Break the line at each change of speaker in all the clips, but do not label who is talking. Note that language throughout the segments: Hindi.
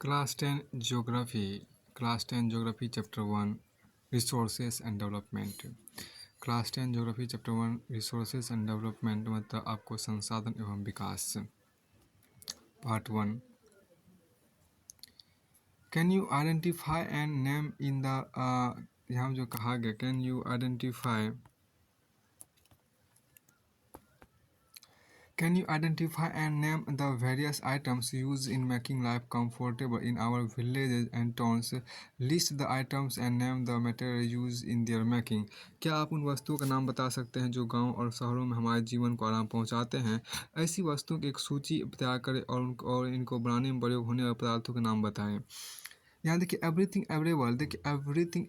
Class 10 Geography, Class 10 Geography Chapter 1 Resources and Development. Class 10 Geography Chapter 1 Resources and Development मतलब आपको संसाधन एवं विकास. Part 1. Can you identify and name in the यहाँ जो कहा गया can you identify and name the various items used in making life comfortable in our villages and towns? List the items and name the material used in their making. क्या आप उन वस्तुओं का नाम बता सकते हैं जो गांव और शहरों में हमारे जीवन को आराम पहुंचाते हैं? ऐसी वस्तुओं की एक सूची तैयार करें और इनको बनाने में प्रयोग होने वाले पदार्थों के नाम बताएं. यहाँ देखिए एवरीथिंग अवेलेबल, देखिए everything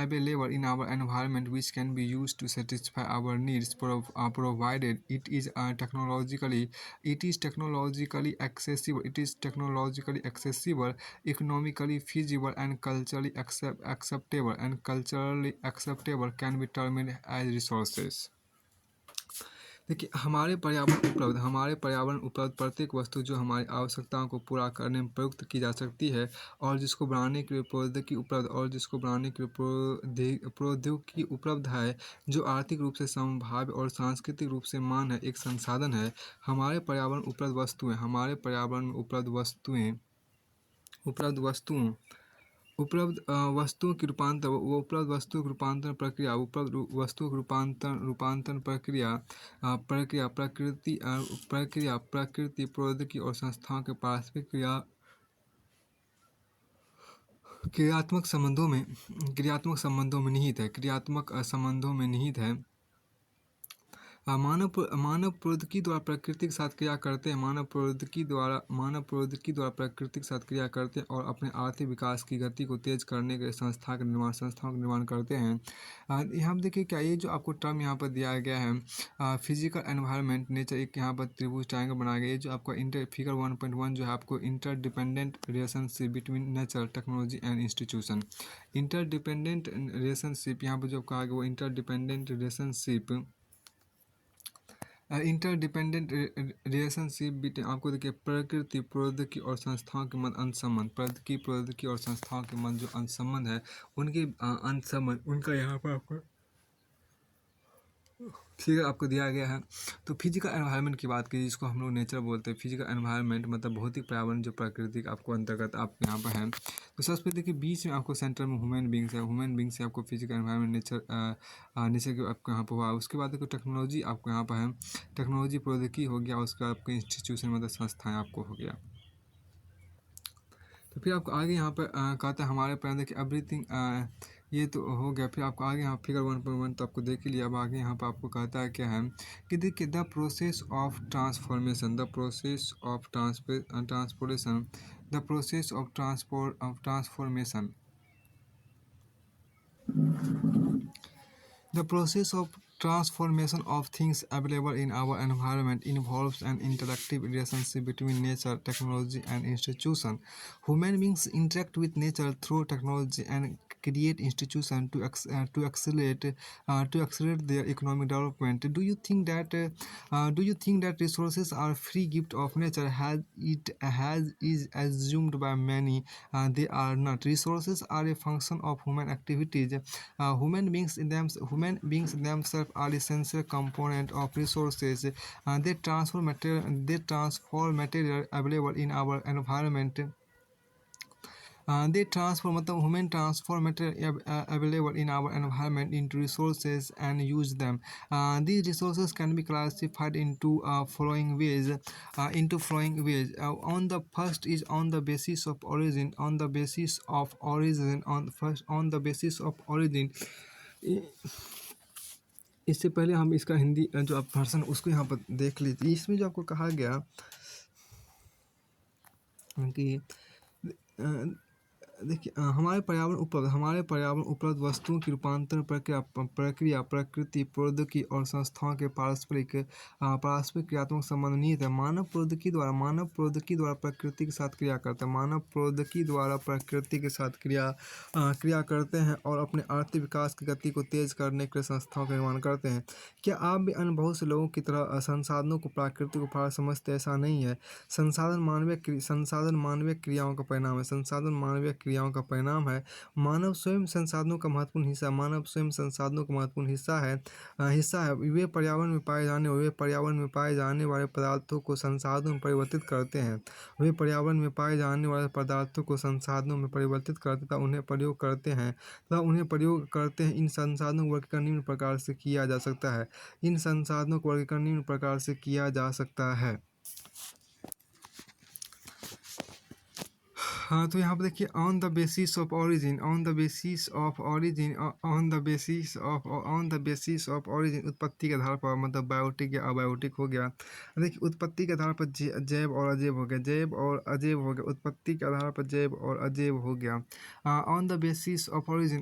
available in our environment which can be use to satisfy our needs provided it is technologically accessible, economically feasible and culturally acceptable can be termed as resources. देखिए हमारे पर्यावरण उपलब्ध प्रत्येक वस्तु जो हमारी आवश्यकताओं को पूरा करने में प्रयुक्त की जा सकती है और जिसको बनाने के लिए प्रौद्योगिकी उपलब्ध है, जो आर्थिक रूप से संभाव्य और सांस्कृतिक रूप से मान है, एक संसाधन है. हमारे पर्यावरण उपलब्ध वस्तुओं की रूपांतरण प्रक्रिया प्रकृति प्रौद्योगिकी और संस्थाओं के पारस्परिक क्रियात्मक संबंधों में निहित है. मानव प्रौद्योगिकी द्वारा प्रकृति के साथ क्रिया करते हैं. मानव प्रौद्योगिकी द्वारा प्रकृति के साथ क्रिया करते हैं और अपने आर्थिक विकास की गति को तेज करने के लिए संस्थाओं का निर्माण करते हैं. यहाँ देखिए क्या ये जो आपको टर्म यहाँ पर दिया गया है फिजिकल एनवायरनमेंट नेचर, एक यहाँ पर त्रिभुज ट्रायंगल बनाया गया है जो आपको फिगर 1.1 जो है आपको interdependent relationship between nature technology and institution. Interdependent relationship यहाँ पर जो कहा गया वो इंटरडिपेंडेंट रिलेशनशिप बिटवीन आपको देखिए प्रकृति प्रौद्योगिकी और संस्थाओं के मध्य अंतसंबंध, प्रौद्योगिकी और संस्थाओं के मध्य जो अंतसंबंध है उनके अंतसंबंध उनका यहाँ पर आपको फिगर आपको दिया गया है. तो फिजिकल एनवायरनमेंट की बात कीजिए जिसको हम लोग नेचर बोलते हैं. फिजिकल एनवायरनमेंट मतलब भौतिक पर्यावरण जो प्राकृतिक आपको अंतर्गत आप यहाँ पर है. तो सबसे देखिए बीच में आपको सेंटर में ह्यूमन बींग्स है. ह्यूमन बींग से आपको फिजिकल एनवायरनमेंट नेचर के आपको यहाँ पर हुआ. उसके बाद देखो टेक्नोलॉजी आपको यहाँ पर है. टेक्नोलॉजी प्रौद्योगिकी हो गया. उसके बाद आपको इंस्टीट्यूशन मतलब संस्थाएँ आपको हो गया. तो फिर आपको आगे यहाँ पर कहता है हमारे पर देखिए एवरीथिंग ये तो हो गया. फिर आपको आगे यहाँ फिगर 1.1 तो आपको देख ही लिया. अब आगे यहाँ पर आपको कहता है क्या है कि देखिए the process of transformation The process of transformation of things available in our environment involves an interactive relationship between nature, technology, and institution. Human beings interact with nature through technology and create institutions to accelerate their economic development. Do you think that resources are free gift of nature? Has is assumed by many. They are not. Resources are a function of human activities. Human beings themselves are essential component of resources. They transform material available in our environment. Human transform material available in our environment into resources and use them. These resources can be classified into following ways. On the first is on the basis of origin. इससे पहले हम इसका हिंदी जो आप वर्सन उसको यहाँ पर देख लीजिए. इसमें जो आपको कहा गया कि देखिए हमारे पर्यावरण उपलब्ध वस्तुओं की रूपांतरण प्रक्रिया प्रकृति प्रौद्योगिकी और संस्थाओं के पारस्परिक क्रियात्मक संबंध निहित है। मानव प्रौद्योगिकी द्वारा प्रकृति के साथ क्रिया करता है। मानव प्रौद्योगिकी द्वारा प्रकृति के साथ क्रिया करते हैं और अपने आर्थिक विकास की गति को तेज करने के लिए संस्थाओं का निर्माण करते हैं। क्या आप भी अन्य बहुत से लोगों की तरह संसाधनों को प्राकृतिक उपहार समझते? ऐसा नहीं है। संसाधन मानवीय क्रियाओं का परिणाम है। संसाधन मानवीय क्रियाओं का परिणाम है। मानव स्वयं संसाधनों का महत्वपूर्ण हिस्सा मानव स्वयं संसाधनों का महत्वपूर्ण हिस्सा है। वे पर्यावरण में पाए जाने वाले पदार्थों को संसाधनों में परिवर्तित करते हैं। वे पर्यावरण में पाए जाने वाले पदार्थों को संसाधनों में परिवर्तित करते तथा उन्हें प्रयोग करते हैं। इन संसाधनों का वर्गीकरण निम्न प्रकार से किया जा सकता है। हाँ, तो यहाँ पे देखिए on the basis of origin उत्पत्ति के आधार पर, मतलब बायोटिक या अबायोटिक हो गया। देखिए उत्पत्ति के आधार पर जैव और अजैव हो गया। उत्पत्ति के आधार पर जैव और अजैव हो गया। On the basis of origin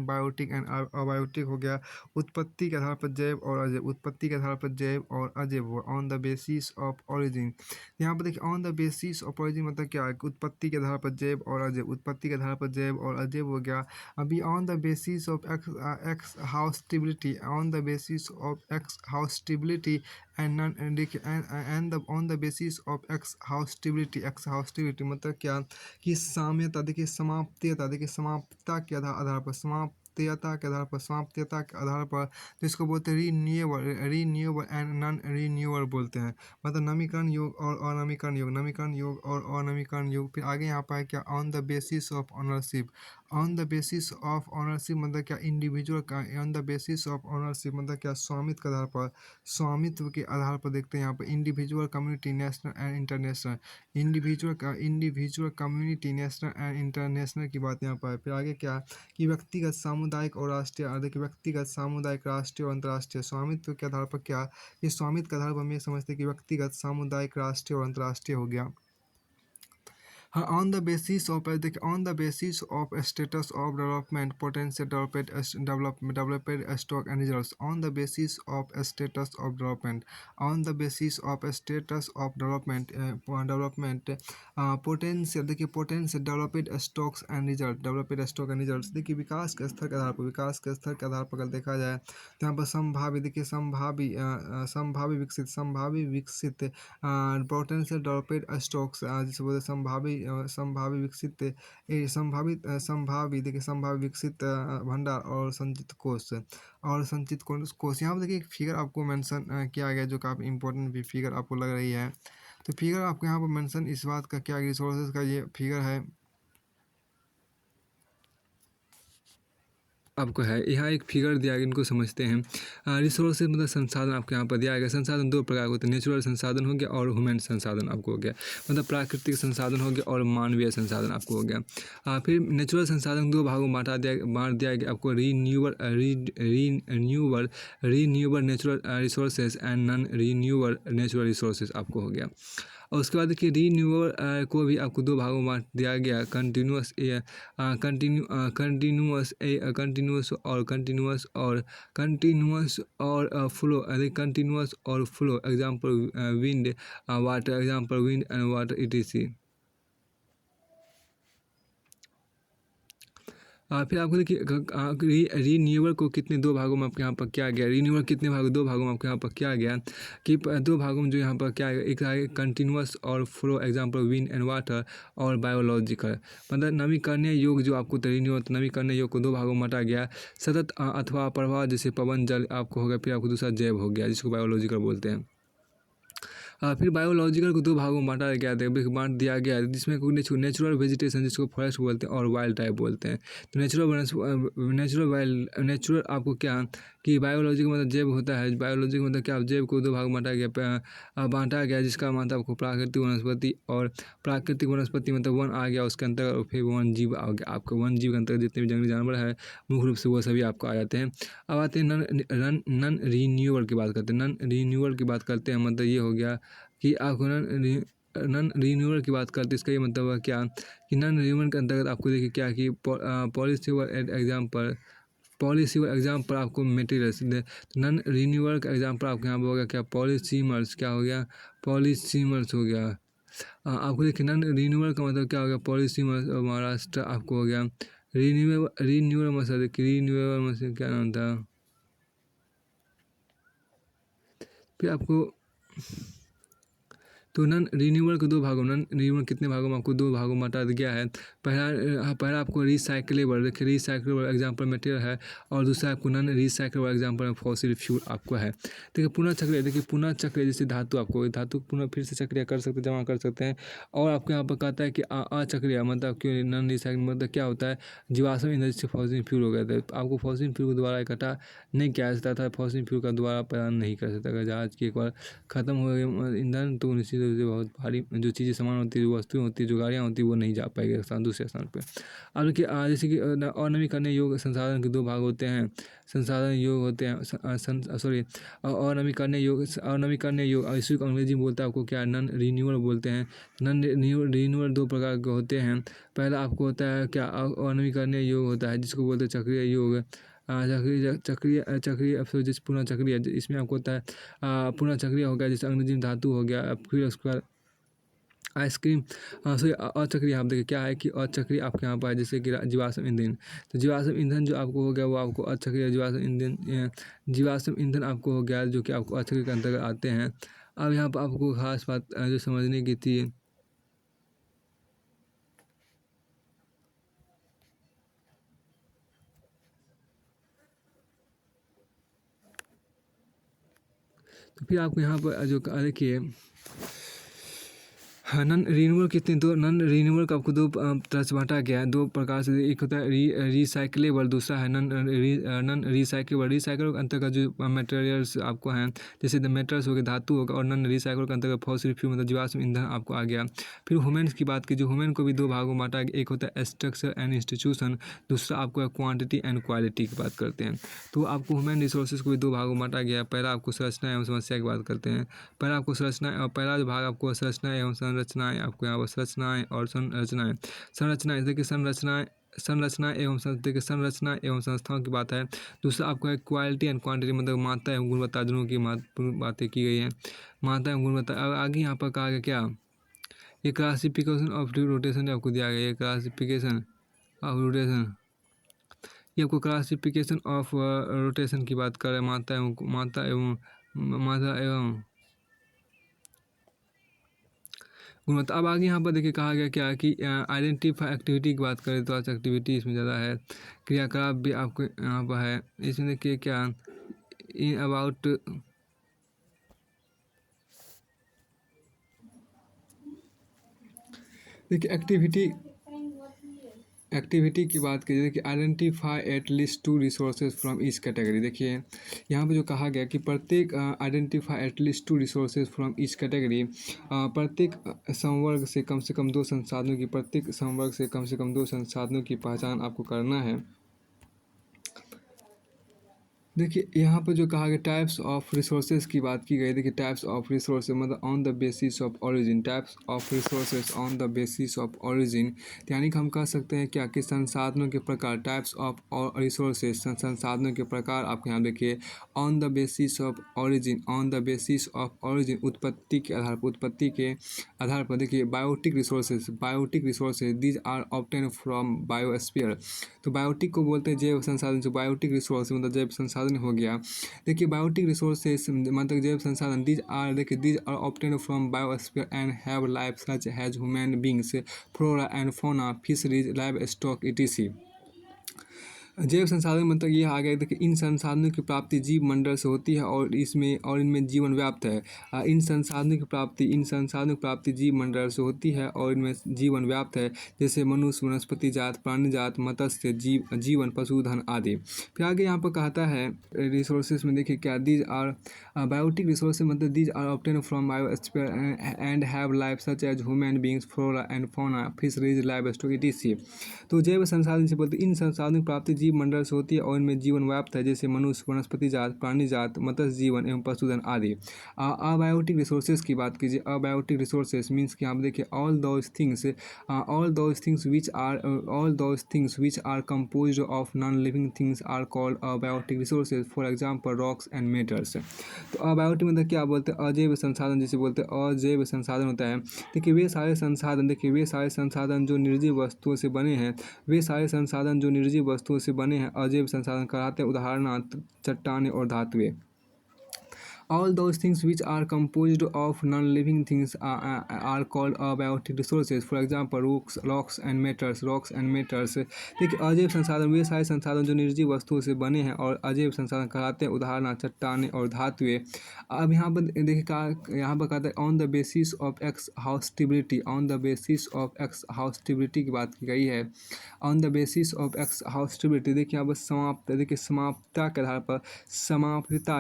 biotic and abiotic हो गया। उत्पत्ति के आधार पर जैव और अजैव हुआ। On the basis of origin, यहाँ पर देखिए on the basis of origin मतलब क्या है? उत्पत्ति के आधार पर जैव और अजैव हो गया। अभी on the basis of exhaustibility on the basis of exhaustibility मतलब क्या कि साम्यता, देखिए समाप्तता के आधार पर तो इसको बोलते हैं रीन्यूएबल एंड नॉन रीन्यूएबल बोलते हैं। मतलब नवीकरण योग और अनवीकरण योग। फिर आगे यहाँ पर है क्या? On the basis of ownership मतलब क्या? स्वामित्व के आधार पर देखते हैं यहाँ पर individual, community, national and international. International की बात यहाँ पर है। फिर आगे क्या कि व्यक्तिगत, सामुदायिक और राष्ट्रीय, और अंतर्राष्ट्रीय। स्वामित्व के आधार पर क्या? इस स्वामित्व के आधार पर हम ये समझते हैं कि व्यक्तिगत, सामुदायिक, राष्ट्रीय और अंतर्राष्ट्रीय हो गया। हाँ, on the basis of status of development potential developed stock and reserves. On the basis of status of development potential, देखिए potential developed stocks and results. देखिए विकास के स्तर के आधार पर अगर देखा जाए तो यहाँ पर संभावी विकसित पोटेंशियल डेवलपेड स्टॉक्स, जिसे बोलते संभावित विकसित भंडार और संचित कोष। यहाँ पर देखिए एक फिगर आपको मेंशन किया गया जो काफ़ी इंपॉर्टेंट भी फिगर आपको लग रही है। तो फिगर आपको यहाँ पर मेंशन इस बात का क्या, रिसोर्सेज का ये फिगर है आपको है। यहाँ एक फिगर दिया गया, इनको समझते हैं। रिसोर्सेज मतलब संसाधन आपको यहाँ पर दिया गया। संसाधन दो प्रकार के होते हैं, नेचुरल संसाधन हो गया और ह्यूमन संसाधन आपको हो गया। मतलब प्राकृतिक संसाधन हो गया और मानवीय संसाधन आपको हो गया। फिर नेचुरल संसाधन दो भागों में बांट दिया गया आपको, renewable natural resources and non renewable natural resources आपको हो गया। और उसके बाद देखिए रीन्यूएबल को भी आपको दो भागों में बांट दिया गया, कंटिन्यूअस और flow example wind and water etc। फिर आपको देखिए रीन्यूएबल को कितने दो भागों में आपके यहाँ पर किया गया। रीन्यूएबल कितने दो भागों में आपके यहाँ पर किया गया कि दो भागों में जो यहाँ पर क्या एक है कंटिन्यूअस और flow example wind and water और बायोलॉजिकल। मतलब नवीकरणीय योग जो आपको रीन्यूएबल नवीकरणीय योग को दो भागों में बांटा गया। सतत अथवा प्रवाह जैसे पवन जल आपको हो गया। फिर आपको दूसरा जैव हो गया जिसको बायोलॉजिकल बोलते हैं। फिर बायोलॉजिकल को दो भागों में बांट दिया गया जिसमें नेचुरल वेजिटेशन जिसको फॉरेस्ट बोलते हैं और वाइल्ड टाइप बोलते हैं। तो नेचुरल आपको क्या कि बायोलॉजी का मतलब जैव होता है। बायोलॉजी का मतलब क्या, जैव को दो भाग में बांटा गया जिसका मतलब आपको प्राकृतिक वनस्पति और प्राकृतिक वनस्पति मतलब वन आ गया उसके अंतर्गत। फिर वन जीव आ गया आपको। वन जीव के अंतर्गत जितने भी जंगली जानवर है मुख्य रूप से वो सभी आपको आ जाते हैं। अब आते हैं नॉन रीन्यूएबल की बात करते हैं। मतलब ये हो गया कि आपको नॉन रीन्यूअल की बात करते हैं, इसका ये मतलब है क्या कि नॉन रीन्यूअल के अंतर्गत आपको देखिए क्या कि पॉलिसी एग्जाम पर आपको मटेरियल्स नॉन रीन्यूअल का एग्जाम्पल आपके यहाँ पर हो गया क्या, पॉलिसीमर्स क्या हो गया, पॉलिसीमर्स हो गया। आपको देखिए नॉन रीन्यूअल का मतलब क्या हो गया, पॉलिसीमर्स महाराष्ट्र आपको हो गया। रीन्यूअल मसला देखिए, रीन्यूएबल मसला क्या नाम था, फिर आपको तो नॉन रीन्यूअल के दो भागों, नॉन रीन्यूअल कितने भागों में आपको दो भागों में बांटा गया है। पहला आपको रिसाइकलेबल, देखिए रिसाइकलेबल एग्जाम्पल मटेरियल है, और दूसरा आपको non recyclable example fossil fuel आपको है। देखिए पुनः चक्र, देखिए पुनः चक्र जैसे धातु, आपको धातु पुनः फिर से चक्रिया कर सकते, जमा कर सकते हैं। और आपको यहाँ पर कहता है कि अचक्रिया मतलब क्यों नॉन रिसाइकल मतलब क्या होता है, जीवाश्म ईंधन से फॉसिल फ्यूल हो गया था, तो आपको फॉसिल फ्यूल को दोबारा इकट्ठा नहीं किया जा सकता था, फॉसिल फ्यूल का दोबारा प्रदान नहीं कर सकता। अगर जहाज की एक बार ख़त्म हो गए ईंधन तो निश्चित रूप से बहुत भारी जो चीज़ें सामान होती है, जो वस्तुएं होती है, जो गाड़ियाँ होती है, वो नहीं जा पाएगी स्थान दूसरे स्थान पर। अब देखिए जैसे कि अनवीकरणीय योग संसाधन के दो भाग होते हैं, संसाधन योग होते हैं सॉरी अनवीकरणीय योग इसी को अंग्रेजी में बोलता है आपको क्या, नॉन रीन्यूअल बोलते हैं। नॉन रीन्यूअल दो प्रकार के होते हैं। पहला आपको होता है क्या, अनवीकरणीय योग होता है जिसको बोलते हैं चक्रीय योग, चक्रीय चक्रीय चक्रीय अब जैसे पुनः चक्रीय, इसमें आपको होता है पुनः चक्रीय हो गया, जैसे अंग्रेजी में धातु हो गया। फिर उसके बाद आइसक्रीम, सॉरी अचक्रीय, आप देखिए क्या है कि अचक्रीय आपके यहाँ पर है जैसे कि जीवाश्म ईंधन। तो जीवाश्म ईंधन जो आपको हो गया वो आपको अचक्रीय जीवाश्म ईंधन आपको हो गया, जो कि आपको अचक्रीय के अंतर्गत आते हैं। अब यहाँ पर आपको खास बात जो समझने की थी, तो फिर आपको यहाँ पर जो देखिए नॉन रीन्यूअल कितने, दो नॉन रीन्यूअल का आपको दो तरह से बांटा गया है, दो प्रकार से। एक होता है रिसाइकलेबल, दूसरा है नॉन रिसाइकलेबल। रिसाइकल के अंतर्गत जो मटेरियल्स आपको हैं जैसे द मेटल्स हो गए, धातु होगा, और नॉन रिसाइकल के अंतर्गत फॉसिल फ्यूल मतलब जीवाश्म ईंधन आपको आ गया। फिर ह्यूमन्स की बात की, जो ह्यूमन को भी दो भागों में बांटा गया, एक होता है स्ट्रक्चर एंड इंस्टीट्यूशन, दूसरा आपको क्वान्टिटी एंड क्वालिटी की बात करते हैं। तो आपको ह्यूमन रिसोर्सेज को भी दो भागों में बांटा गया है। पहला आपको संरचना एवं समस्या की बात करते हैं। पहला आपको संरचना, पहला जो भाग आपको संरचना एवं संरचनाएं, आपको यहाँ पर संरचनाएं और संरचनाएं देखिए संरचना एवं देखिए संरचना एवं संस्थाओं की बात है। दूसरा आपको है क्वालिटी एंड क्वांटिटी मतलब मात्रा एवं गुणवत्ता, दोनों की महत्वपूर्ण बातें की गई हैं, मात्रा एवं गुणवत्ता। अब आगे यहाँ पर कहा गया क्या, ये क्लासिफिकेशन ऑफ रोटेशन आपको दिया गया, ये क्लासिफिकेशन ऑफ रोटेशन, ये आपको क्लासिफिकेशन ऑफ रोटेशन की बात कर रहे हैं, मात्रा एवं गुणवत्ता। अब आगे यहाँ पर देखिए कहा गया क्या कि आइडेंटिफाई एक्टिविटी की बात करें तो आज एक्टिविटी इसमें ज़्यादा है, क्रियाकलाप भी आपको यहाँ पर है। इसमें देखिए क्या इन अबाउट देखिए एक्टिविटी की बात कीजिए कि identify at least to resources from each category. देखिए यहाँ पे जो कहा गया कि प्रत्येक identify at least to resources from each category, प्रत्येक संवर्ग से कम दो संसाधनों की, प्रत्येक संवर्ग से कम दो संसाधनों की पहचान आपको करना है। देखिए यहाँ पर जो कहा गया टाइप्स ऑफ रिसोर्सेज की बात की गई। देखिए टाइप्स ऑफ रिसोर्सेज मतलब on the basis of origin, types of resources on the basis of origin, यानी कि हम कह सकते हैं क्या कि संसाधनों के प्रकार, टाइप्स ऑफ रिसोर्सेज संसाधनों के प्रकार आपके यहाँ देखिए on the basis of origin, on the basis of origin उत्पत्ति के आधार पर, उत्पत्ति के आधार पर। देखिए biotic resources these are obtain from biosphere. तो बायोटिक को बोलते हैं जैव संसाधन, जो बायोटिक रिसोर्स मतलब जैव संसाधन हो गया। देखिए बायोटिक रिसोर्सेज मतलब जैव संसाधन these are obtain from biosphere and have life such has human beings, flora and fauna, fisheries, live stock etc. जैव संसाधन मतलब ये आ गया। देखिए इन संसाधनों की प्राप्ति जीव मंडल से होती है और इनमें जीवन व्याप्त है। इन संसाधनों की प्राप्ति जीव मंडल से होती है और इनमें जीवन व्याप्त है, जैसे मनुष्य, वनस्पति जात, प्राणी जात, मत्स्य जीवन, पशुधन आदि। फिर आगे यहाँ पर कहता है रिसोर्सेज में देखिए क्या दीज आर बायोटिक रिसोर्सेज मतलब these are obtain from biosphere and have life such as human beings, flora and fauna, fisheries, live stock etc. तो जैव संसाधन से बोलते हैं इन संसाधनों की प्राप्ति जीव मंडल से होती है और इनमें जीवन व्याप्त है, जैसे मनुष्य, वनस्पति जात, प्राणी जात, मत्स्य जीवन एवं पशुधन आदि। अबायोटिक रिसोर्सेज की बात कीजिए। अबायोटिक रिसोर्सेज मीन्स कि आप देखिए all those things which are composed of non-living things are called abiotic resources, for example rocks and metals। तो अबायोटिक मतलब क्या बोलते हैं, अजैव संसाधन जिसे बोलते हैं अजैव संसाधन होता है। देखिए वे सारे संसाधन जो निर्जीव वस्तुओं से बने हैं, अजैव संसाधन कहलाते हैं, उदाहरणार्थ चट्टानें और धातुएं। All those things which are composed of non-living things are called abiotic resources, for example rocks and metals। देखिए अजैव संसाधन वे सारे संसाधन जो निर्जीव वस्तुओं से बने हैं और अजैव संसाधन कहलाते हैं, उदाहरण चट्टानें और धातुएं। अब यहाँ पर देखिए कहता है ऑन द बेसिस ऑफ एक्सहाउस्टिबिलिटी, की बात की गई है। ऑन द बेसिस ऑफ एक्सहाउस्टिबिलिटी देखिए यहाँ पर समाप्तता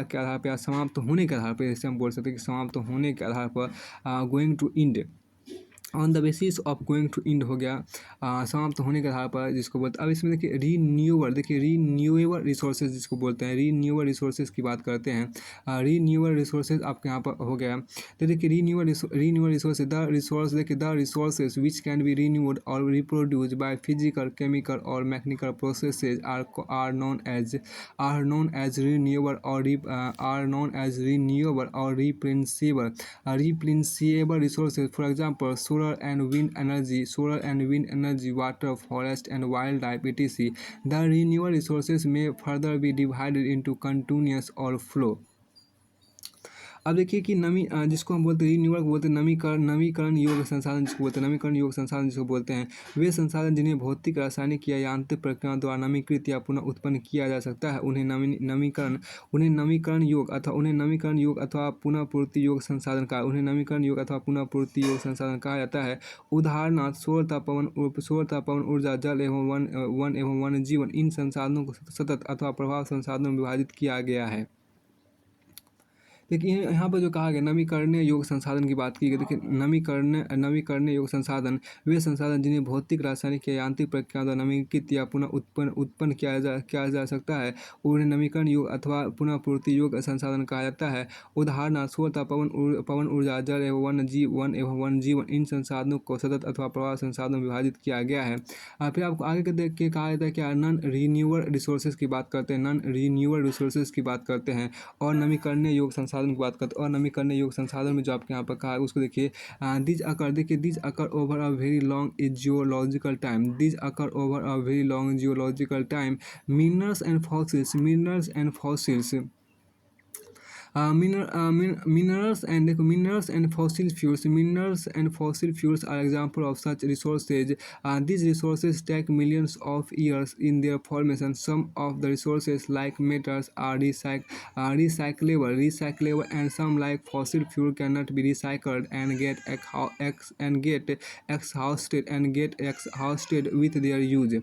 के आधार पर या समाप्त होने के आधार पर, जैसे हम बोल सकते हैं कि समाप्त होने के आधार पर going to end, on the basis of going to end हो गया, समाप्त होने के आधार पर जिसको बोलते हैं। अब इसमें देखिए रीन्यूएबल रिसोर्सेज जिसको बोलते हैं, रीन्यूएबल रिसोर्सेज की बात करते हैं। रीन्यूएबल रिसोर्सेज आपके यहाँ पर हो गया। तो देखिए renewable resources the resources which can be renewed और रिप्रोड्यूस बाय फिजिकल, केमिकल और mechanical processes are known as renewable और replaceable resources, for example solar and wind energy, water, forest and wildlife etc. The renewable resources may further be divided into continuous or flow। अब देखिए कि जिसको हम बोलते हैं रीन्यूअल बोलते हैं नवीकरण योग्य संसाधन जिसको बोलते हैं वे संसाधन जिन्हें भौतिक, रासायनिक या यांत्रिक प्रक्रियाओं द्वारा नवीकृत या पुनः उत्पन्न किया जा सकता है, उन्हें नवीकरण योग्य अथवा पुनः पूर्ति योग्य संसाधन कहा जाता है। उदाहरणार्थ सौर तापवन ऊर्जा, जल एवं वन जीवन। इन संसाधनों को सतत अथवा प्रभाव संसाधनों में विभाजित किया गया है। देखिए यहाँ पर जो कहा गया नवीकरणीय योग्य संसाधन की बात की गई। देखिए नवीकरणीय योग्य संसाधन वे संसाधन जिन्हें भौतिक, रासायनिक या यांत्रिक प्रक्रियाओं द्वारा नवीकृत या पुनः उत्पन्न किया जा सकता है, उन्हें नवीकरण योग्य अथवा पुनः पूर्ति योग्य संसाधन कहा जाता है। उदाहरणार्थ सौर पवन ऊर्जा, जल एवं वन जीवन। इन संसाधनों को सतत अथवा प्रवाह संसाधनों में विभाजित किया गया है। फिर आपको आगे देख के कहा जाता है क्या नॉन रीन्यूएबल रिसोर्सेज की बात करते हैं और नवीकरणीय योग्य संसाधन की बात करते हैं। और नवीकरणीय योग्य संसाधन में जो आपके यहाँ पर कहा है उसको देखिए these occur over a very long geological time. Minerals and fossils minerals and fossil fuels are example of such resources. These resources take millions of years in their formation. Some of the resources like metals are recyclable and some like fossil fuel cannot be recycled and get exhausted with their use।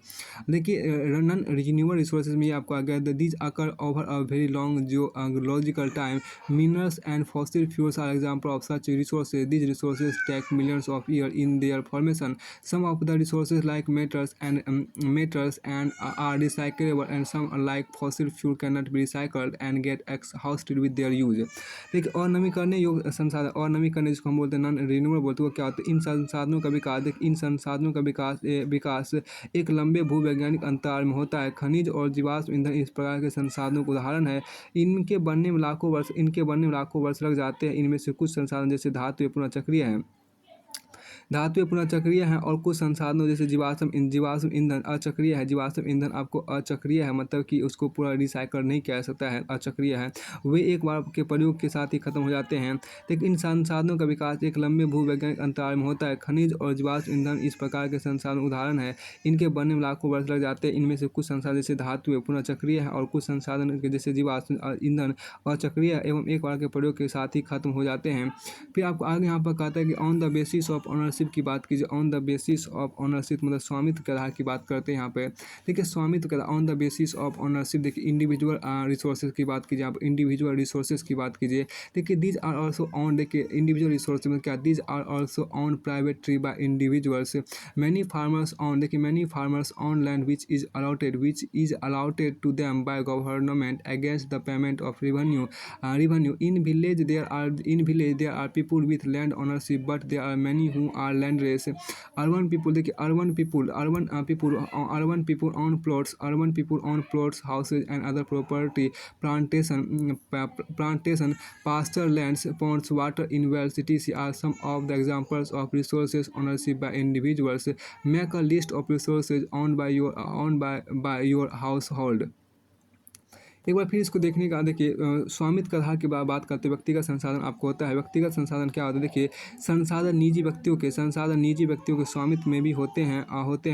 देखिए नॉन रिन्यूएबल रिसोर्सेज में आपको आ गया these occur over a very long geological time. Minerals and fossil fuels are example of such resources. These resources take millions of years in their formation. Some of the resources like metals and are recyclable and some like fossil fuel cannot be recycled and get exhausted with their use। देखिए और नवीकरणीय योग्य संसाधन और नवीकरणीय जिसको हम बोलते हैं नॉन रिन्यूएबल बोलते हैं, वो क्या होता है इन संसाधनों का विकास एक लंबे भूवैज्ञानिक अंतराल में होता है। खनिज और जीवाश्म ईंधन इस प्रकार के संसाधनों का उदाहरण है। इनके बनने में लाखों वर्ष लग जाते हैं। इनमें से कुछ संसाधन जैसे धातुएं पुनः चक्रीय हैं और कुछ संसाधनों जैसे जीवाश्म ईंधन अचक्रीय है। जीवाश्म ईंधन आपको अचक्रीय है, मतलब कि उसको पूरा रिसाइकल नहीं किया जा सकता है, अचक्रीय है। वे एक बार के प्रयोग के साथ ही खत्म हो जाते हैं। लेकिन इन संसाधनों का विकास एक लंबे भूवैज्ञानिक अंतराल में होता है। खनिज और जीवाश्म ईंधन इस प्रकार के संसाधन उदाहरण है। इनके बनने में लाखों वर्ष लग जाते हैं। इनमें से कुछ संसाधन जैसे धातुएं पुनः चक्रीय है और कुछ संसाधन जैसे जीवाश्म ईंधन अचक्रीय एवं एक बार के प्रयोग के साथ ही खत्म हो जाते हैं। फिर आपको आगे यहाँ पर कहता है कि on the basis of ownership की बात कीजिए, on the basis of ownership मतलब स्वामित्व के आधार की बात करते हैं यहाँ पे। देखिए स्वामित्व के on the basis of ownership, देखिए इंडिविजुअल रिसोर्सेज की बात कीजिए, आप इंडिविजुअल रिसोर्सेज की बात कीजिए। देखिए दीज आर ऑल्सो ऑन, देखिए इंडिविजुअल रिसोर्स में क्या, these are also on private tree by individuals. Many farmers on, देखिए many farmers on land which is allotted to them by government against the payment of revenue. In village there are people with land ownership, but there are many who are landless. Urban people, देखिए urban people own plots, houses and other property, plantation, pasture lands, ponds, water in wells, etc. are some of the examples of resources ownership by individuals. Make a list of resources owned by your household. एक बार फिर इसको देखने का, देखिए स्वामित्व का आधार की बात करते हैं। व्यक्तिगत संसाधन आपको होता है, व्यक्तिगत संसाधन क्या होता है, देखिए संसाधन निजी व्यक्तियों के स्वामित्व में भी होते हैं।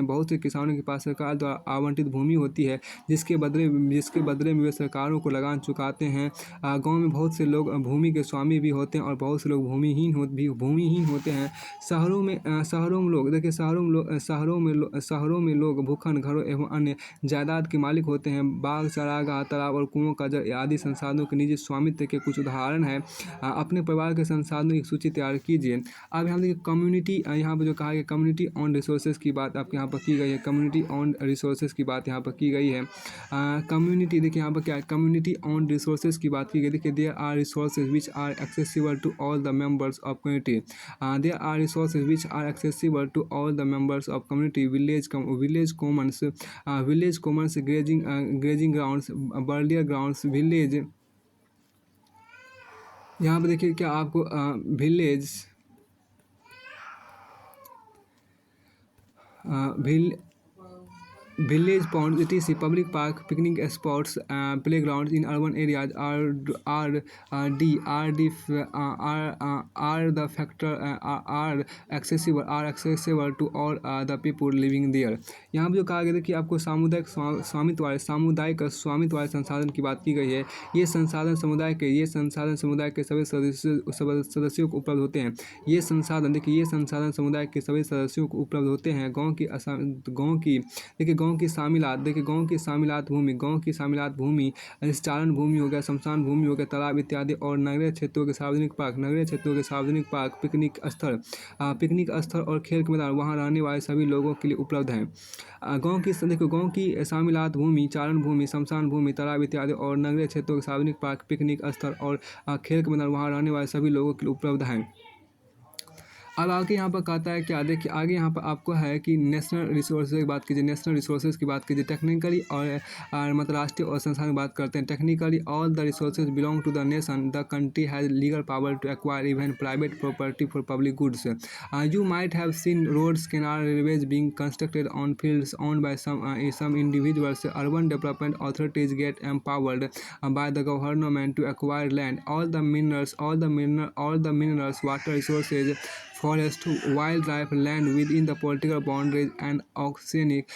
बहुत से किसानों के पास सरकार द्वारा आवंटित भूमि होती है, जिसके बदले में वे सरकारों को लगान चुकाते हैं। गाँव में बहुत से लोग भूमि के स्वामी भी होते हैं और बहुत से लोग भूमिहीन होते हैं। शहरों में लोग भूखंड, घरों एवं अन्य जायदाद के मालिक होते हैं। बाग, चारागाह, तालाब और कुओं का जल आदि संसाधनों के निजी स्वामित्व के कुछ उदाहरण हैं। अपने परिवार के संसाधनों की सूची तैयार कीजिए। अब यहाँ देखिए कम्युनिटी, यहाँ पर जो कहा गया कम्युनिटी ऑन रिसोर्सेज की बात आपके यहाँ पर की गई है। कम्युनिटी ऑन रिसोर्सेज की बात यहाँ पर की गई है। कम्युनिटी, देखिए यहाँ पर क्या है, कम्युनिटी ऑन रिसोर्सेज की बात की गई। देखिए there are resources which are accessible to all the members of community. There are resources which are accessible to all the members of community. Village commons, grazing grounds, burial grounds, village. यहाँ पे देखिए क्या आपको village ponds, etc. Public park, picnic spots, playgrounds in urban areas are accessible to all the people living there. यहाँ पर जो कहा गया था कि आपको सामुदायिक स्वामित्व वाले संसाधन की बात की गई है। ये संसाधन समुदाय के सभी सदस्यों को उपलब्ध होते हैं। ये संसाधन समुदाय के सभी सदस्यों को उपलब्ध होते हैं। गाँव की सामिलात भूमि, चारण भूमि हो गया, शमशान भूमि हो गया, तालाब इत्यादि, और नगरीय क्षेत्रों के सार्वजनिक पार्क, पिकनिक स्थल और खेल के मैदान वहाँ रहने वाले सभी लोगों के लिए उपलब्ध हैं। गाँव की सामिलात भूमि, चारण भूमि, शमशान भूमि, तालाब इत्यादि और नगरीय क्षेत्रों के सार्वजनिक पार्क, पिकनिक स्थल और खेल के मैदान वहाँ रहने वाले सभी लोगों के लिए उपलब्ध हैं। अब आगे यहाँ पर कहता है कि देखिए आगे यहाँ पर आपको है कि नेशनल रिसोर्सेज की बात कीजिए। टेक्निकली और मतलब राष्ट्रीय और संसाधन की बात करते हैं। Technically all the resources belong to the nation. The country has legal power to acquire even private property for public goods. You might have seen roads, canal, railways being constructed on fields owned by some individuals. Urban development authorities get empowered by the government to acquire land. All the minerals, water resources, forest, wildlife, land within the political boundaries, and oceanic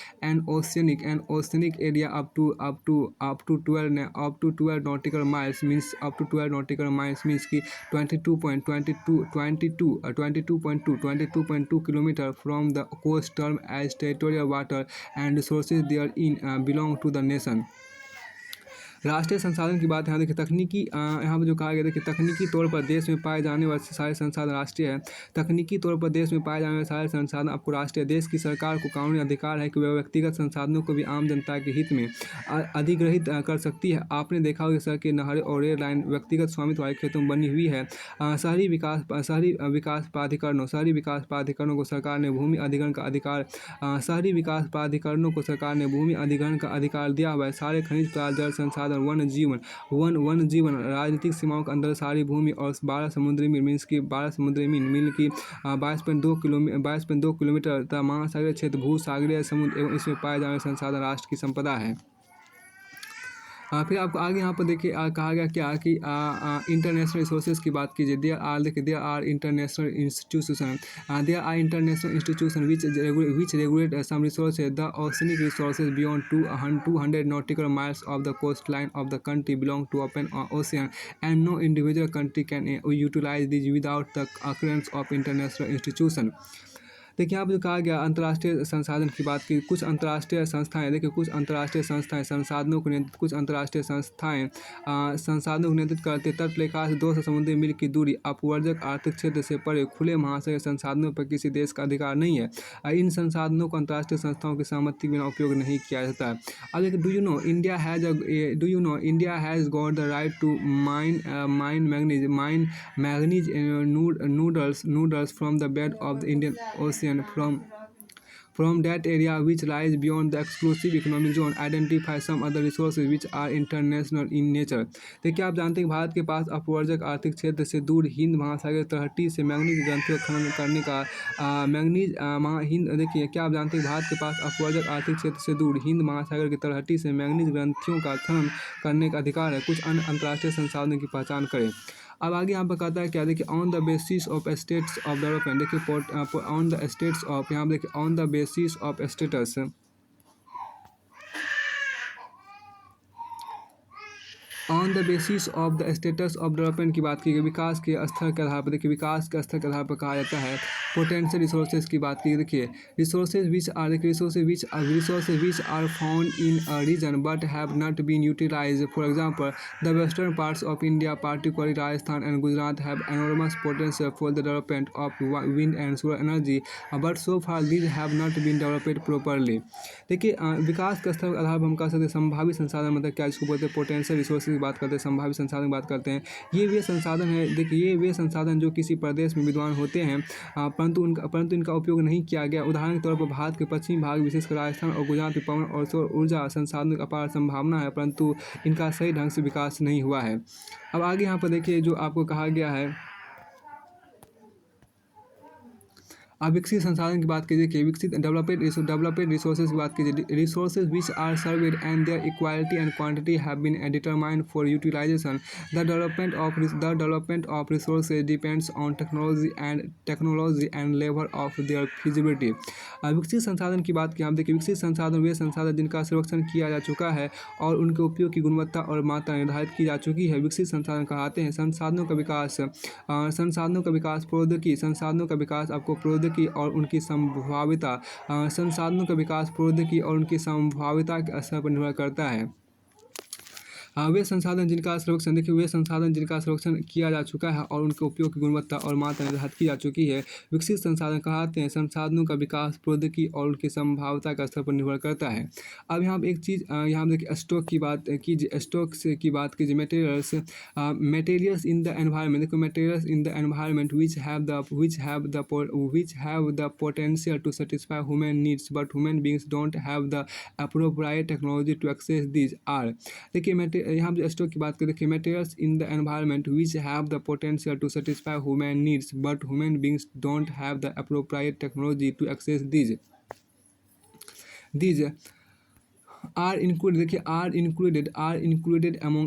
area up to 12 nautical miles means कि 22.2 kilometer from the coast, term as territorial water, and resources therein belong to the nation. राष्ट्रीय संसाधन की बात यहाँ देखिए तकनीकी, यहाँ पर जो कहा गया देखिए तकनीकी तौर पर देश में पाए जाने वाले सारे संसाधन राष्ट्रीय है। तकनीकी तौर पर देश में पाए जाने वाले सारे संसाधन आपको राष्ट्रीय। देश की सरकार को कानूनी अधिकार है कि वह व्यक्तिगत संसाधनों को भी आम जनता के हित में अधिग्रहित कर सकती है। आपने देखा होगा सड़कें, नहरें और रेल लाइन व्यक्तिगत स्वामित्व वाले खेतों में बनी हुई है। शहरी विकास प्राधिकरणों को सरकार ने भूमि अधिग्रहण का अधिकार दिया हुआ है। सारे खनिज पदार्थ, जल संसाधन, वन जीवन, राजनीतिक सीमाओं के अंदर सारी भूमि और 12 समुद्री मील की 22.2 किलोमीटर तथा महासागरीय क्षेत्र, भूसागरीय, समुद्र एवं इसमें पाए जाने वाले संसाधन राष्ट्र की संपदा है। फिर आपको आगे यहाँ पर देखिए कहा गया क्या कि इंटरनेशनल रिसोर्सेज की बात कीजिए। There are international institution, there are international institution which regulate some resources. The oceanic resources beyond 200 nautical miles of the coastline of the country belong to open ocean, and no individual country can utilize these without the occurrence of international institution। देखिए यहाँ पे जो कहा गया अंतर्राष्ट्रीय संसाधन की बात की, कुछ अंतर्राष्ट्रीय संस्थाएं, देखिए कुछ अंतर्राष्ट्रीय संस्थाएं संसाधनों को नियंत्रित, कुछ अंतर्राष्ट्रीय संस्थाएं संसाधनों को नियंत्रित करते तटरेखा से 200 समुद्री मील की दूरी, अपवर्जक आर्थिक क्षेत्र से परे खुले महासागर संसाधनों पर किसी देश का अधिकार नहीं है। इन संसाधनों को अंतर्राष्ट्रीय संस्थाओं की सहमति के बिना उपयोग नहीं किया जाता है। अब देखिए India has got the right to mine manganese noodles from the bed of the Indian Ocean from that area which lies beyond the exclusive economic zone, identify some other resources which are international in nature। देखिए आप जानते हैं कि भारत के पास अपवर्जक आर्थिक क्षेत्र से दूर हिंद महासागर तलहटी से मैग्नीज ग्रंथियों का खनन करने का देखिए क्या आप जानते हैं कि भारत के पास अपवर्जक आर्थिक क्षेत्र से दूर हिंद महासागर की तलहटी से मैग्नीज ग्रंथियों का खनन करने का अधिकार है। कुछ अन्य अंतर्राष्ट्रीय संसाधनों की पहचान करें। अब आगे यहाँ पर कहता है क्या, देखिए on the basis of states of development, देखिए ऑन द स्टेट्स ऑफ, यहाँ पर देखिए on the basis of status, on the basis of the status of development की बात की गई, विकास के स्तर के आधार पर, देखिए विकास के स्तर के आधार पर कहा जाता है। पोटेंशियल रिसोर्सेज की बात की, देखिए resources which are found in a region but have not been utilize. For example the western parts of India particularly Rajasthan and Gujarat have enormous potential for the development of wind and solar energy but so far these have not been developed properly. देखिए विकास के स्तर के आधार पर हम कह सकते हैं संभावित संसाधन, मतलब क्या इसको बोलते हैं पोटेंशियल रिसोर्सेज की बात करते हैं, संभावित संसाधन की बात करते हैं। ये वे संसाधन है, देखिए ये वे संसाधन जो किसी प्रदेश में विद्वान होते हैं परंतु इनका उपयोग नहीं किया गया। उदाहरण के तौर पर भारत के पश्चिमी भाग विशेषकर राजस्थान और गुजरात में पवन और सौर ऊर्जा संसाधनों की अपार संभावना है परंतु इनका सही ढंग से विकास नहीं हुआ है। अब आगे यहाँ पर देखिए जो आपको कहा गया है, अब विकसित संसाधन की बात कीजिए कि विकसित डेवलप्ड रिसोर्सेज की बात कीजिए। Resources which are surveyed and their equality and quantity have been determined for utilization. The development of resources depends on technology and level of their feasibility. विकसित संसाधन की बात की हम देखिए, विकसित संसाधन वे संसाधन जिनका सर्वेक्षण किया जा चुका है और उनके उपयोग की गुणवत्ता और मात्रा निर्धारित की जा चुकी है। विकसित संसाधन कहलाते हैं। संसाधनों का विकास प्रौद्योगिकी, संसाधनों का विकास आपको प्रौद्योगिकी और उनकी संभाव्यता, संसाधनों का विकास प्रौद्योगिकी और उनकी संभाव्यता के स्तर पर निर्भर करता है। वे संसाधन जिनका सर्वेक्षण, देखिए वे संसाधन जिनका सर्वेक्षण किया जा चुका है और उनके उपयोग की गुणवत्ता और मात्रा निर्धारित की जा चुकी है। विकसित संसाधन कहलाते हैं। संसाधनों का विकास प्रौद्योगिकी और उनकी संभाव्यता का स्तर पर निर्भर करता है। अब यहाँ पर एक चीज़ यहाँ देखिए स्टॉक की बात कीजिए, की बात कीजिए। मटेरियल्स इन द एनवायरनमेंट, देखो materials in the environment which have the potential to satisfy human needs but human beings don't have the appropriate technology to access these are. देखिए यहाँ पर स्टॉक की बात करें, देखिए materials in the environment which have the potential to satisfy human needs but human beings don't have the appropriate technology to access these are included among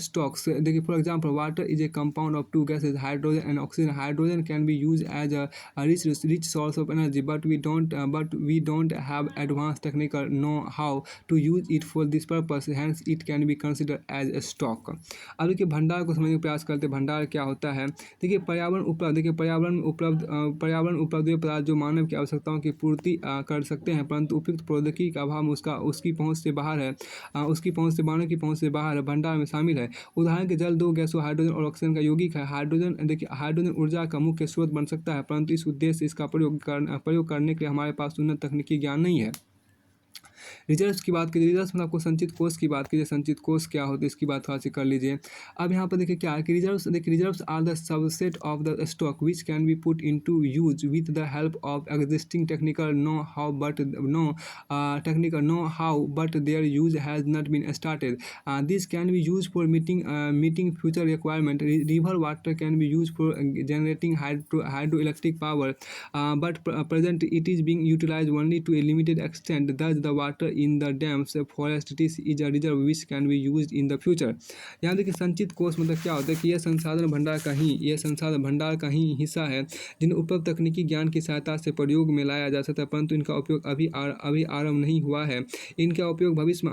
stocks। देखिए for example water is a compound of two gases hydrogen and oxygen. Hydrogen can be use as a rich source of energy but we don't have advance technical know how to use it for this purpose, hence it can be consider as a stock. अब देखिए भंडार को समझने का प्रयास करते हैं। भंडार क्या होता है, देखिए पर्यावरण उपलब्ध वे पदार्थ जो मानव की आवश्यकताओं की पूर्ति कर सकते हैं परंतु उपयुक्त प्रौद्योगिकी का अभाव उसकी पहुंच से बाहर है, मानव की पहुंच से बाहर है, भंडार में शामिल है। उदाहरण के जल दो गैसों हाइड्रोजन और ऑक्सीजन का यौगिक है। हाइड्रोजन ऊर्जा का मुख्य स्रोत बन सकता है परंतु इस उद्देश्य से इसका प्रयोग करने के लिए हमारे पास उन्नत तकनीकी ज्ञान नहीं है। रिजर्व्स की बात कीजिए, रिजर्व्स में आपको संचित कोष की बात कीजिए। संचित कोष क्या होते हैं इसकी बात थोड़ा सी कर लीजिए। अब यहाँ पर देखिए क्या है कि reserves are the subset of the stock which can be put into use with the help of existing technical know how but their use has not been started. This can be use for meeting future requirement. River water can be use for generating hydroelectric power but present it is being utilized only to a limited extent, thus the water water in the dams forests is a reserve which can be use in the future. यहाँ देखिए संचित कोष मतलब क्या होता है कि यह संसाधन भंडार का ही हिस्सा है जिन्हें उपलब्ध तकनीकी ज्ञान की सहायता से प्रयोग में लाया जा सकता है, परंतु इनका उपयोग अभी आरंभ नहीं हुआ है। इनका उपयोग भविष्य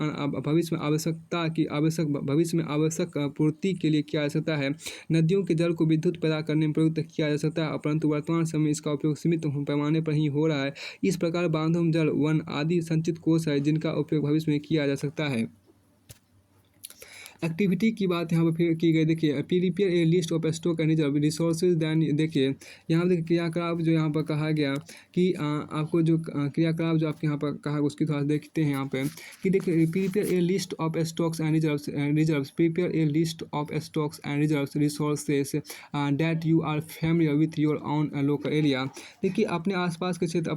में आवश्यक पूर्ति के लिए किया जा सकता है। नदियों के जल को विद्युत पैदा करने में प्रयुक्त किया जा सकता है, परंतु वर्तमान समय में इसका उपयोग सीमित पैमाने पर ही हो रहा है। इस प्रकार बांधों, जल, वन आदि संचित कोष है जिनका उपयोग भविष्य में किया जा सकता है। एक्टिविटी की बात यहाँ पर फिर की गई। देखिए prepare a list of stock and reserve resources then. देखिए यहाँ पर क्रियाकलाप जो यहाँ पर कहा गया कि आपको जो क्रियाकलाप जो आपके यहाँ पर कहा उसकी थोड़ा देखते हैं यहाँ पे कि देखिए prepare a list of stocks and reserves prepare a list of stocks and reserves resources that you are familiar with your own local area. देखिए अपने आसपास के क्षेत्र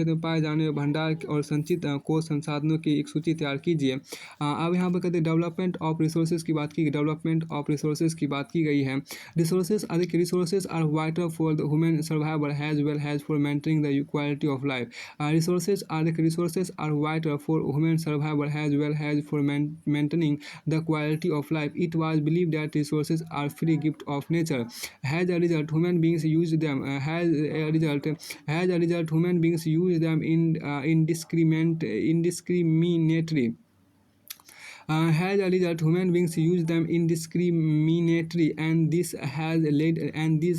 में पाए जाने वाले भंडार और संचित कोष संसाधनों की एक सूची तैयार कीजिए। अब यहाँ पर कहते हैं डेवलपमेंट ऑफ रिसोर्सेज की बात की गई है। Resources are vital for the human survival as well as for maintaining the quality of life. Resources are vital for human survival as well as for maintaining the quality of life. It was believed that resources are free gift of nature. As a result, human beings use them. Human beings use them indiscriminately. As a result, human beings use them indiscriminately, and this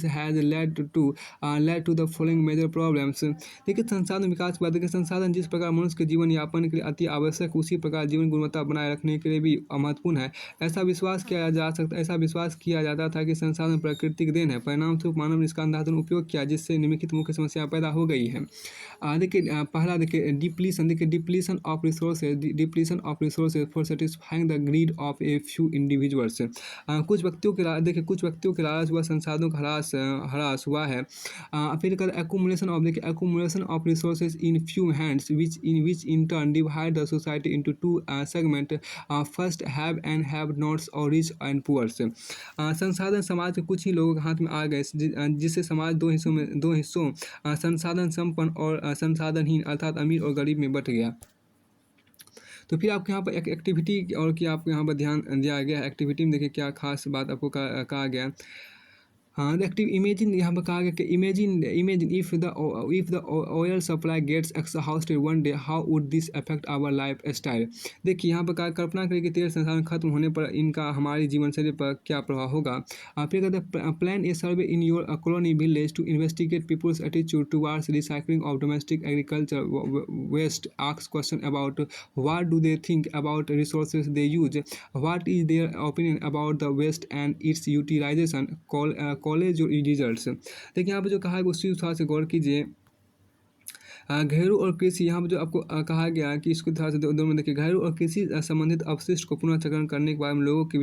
has led to the following major problems. देखिए संसाधन विकास की बात करें, संसाधन जिस प्रकार मनुष्य के जीवन यापन के लिए अति आवश्यक उसी प्रकार जीवन गुणवत्ता बनाए रखने के लिए भी महत्वपूर्ण है। ऐसा विश्वास किया जाता था कि संसाधन प्रकृति की देन है। परिणामस्वरूप मानव ने इसका अंधाधुंध उपयोग किया, जिससे निम्नलिखित मुख्य समस्या पैदा हो गई है। देखिए पहला देखिए depletion of resources for satisfying the greed of a few individuals. कुछ व्यक्तियों के लालच व संसाधनों का ह्रास हुआ है। फिर कर accumulation of resources in few hands which in turn divide the society into two segment, first have and have nots और रिच एंड पुअर्स। संसाधन समाज के कुछ ही लोगों के हाथ में आ गए, जिससे समाज दो हिस्सों संसाधन संपन्न और संसाधनहीन अर्थात अमीर और गरीब में बंट गया। तो फिर आपको यहाँ पर एक एक्टिविटी और कि आपको यहाँ पर ध्यान दिया गया है। एक्टिविटी में देखिए क्या खास बात आपको कहा गया। हाँ एक्टिव इमेजिन यहाँ पर कहा गया कि imagine if the oil supply gets exhausted one day, how would this affect our life style. देखिए यहाँ पर कल्पना करें कि तेल संसाधन खत्म होने पर इनका हमारी जीवनशैली पर क्या प्रभाव होगा। फिर कहते हैं plan a survey in your colony village to investigate people's attitude towards recycling of domestic agriculture waste, ask question about what do they think about resources they use, what is their opinion about the waste and its utilization, collate your results. देखिए यहाँ पे जो कहा है उसी थोड़ा से गौर कीजिए। घरेलू और कृषि यहाँ पर जो आपको कहा गया कि इसको थोड़ा सा दोनों में देखिए। घरेलू और कृषि संबंधित अपशिष्ट को पुनर्चक्रण करने के बारे में लोगों के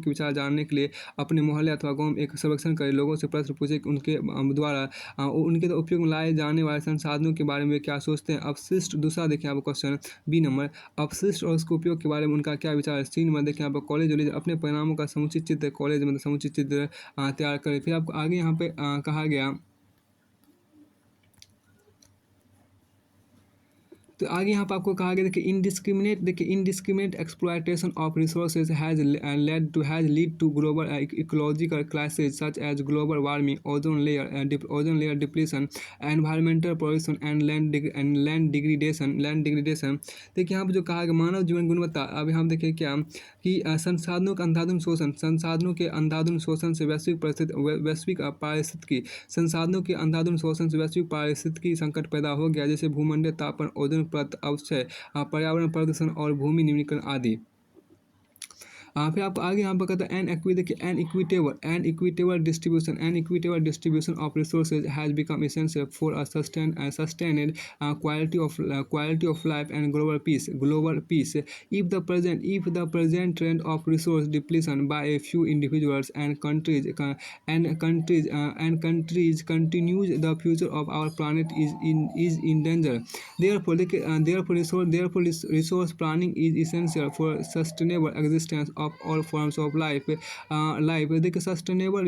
विचार जानने के लिए अपने मोहल्ले अथवा गांव में एक सर्वेक्षण करें। लोगों से प्रश्न पूछे कि उनके द्वारा उनके उपयोग में लाए जाने वाले संसाधनों के बारे में क्या सोचते हैं। अपशिष्ट दूसरा देखिए यहाँ पर क्वेश्चन बी नंबर, अपशिष्ट और उसके उपयोग के बारे में उनका क्या विचार है। सी नंबर देखिए यहाँ पर कॉलेज और अपने परिणामों का समुचित चित्र कॉलेज में समुचित चित्र तैयार करें। फिर आपको आगे यहाँ पे कहा गया, तो आगे यहाँ पर आपको कहा गया देखिए indiscriminate exploitation of resources has lead to global ecological crisis such as global warming, ozone layer depletion, environmental pollution and land degradation. देखिए यहाँ पर जो कहा गया मानव जीवन गुणवत्ता। अब यहाँ देखिए क्या कि संसाधनों के अंधाधुंध शोषण से वैश्विक पारिस्थितिकी संकट पैदा हो गया, जैसे भूमंडलीय तापन, ओजोन परत अवक्षय, पर्यावरण प्रदूषण और भूमि निम्नीकरण आदि। फिर आपको आगे यहाँ पर कहता है an equitable distribution of resources has become essential for a sustained quality of life and global peace. If the present trend of resource depletion by a few individuals and countries continues, the future of our planet is in danger. Therefore, resource planning is essential for sustainable existence of all forms of life. The sustainable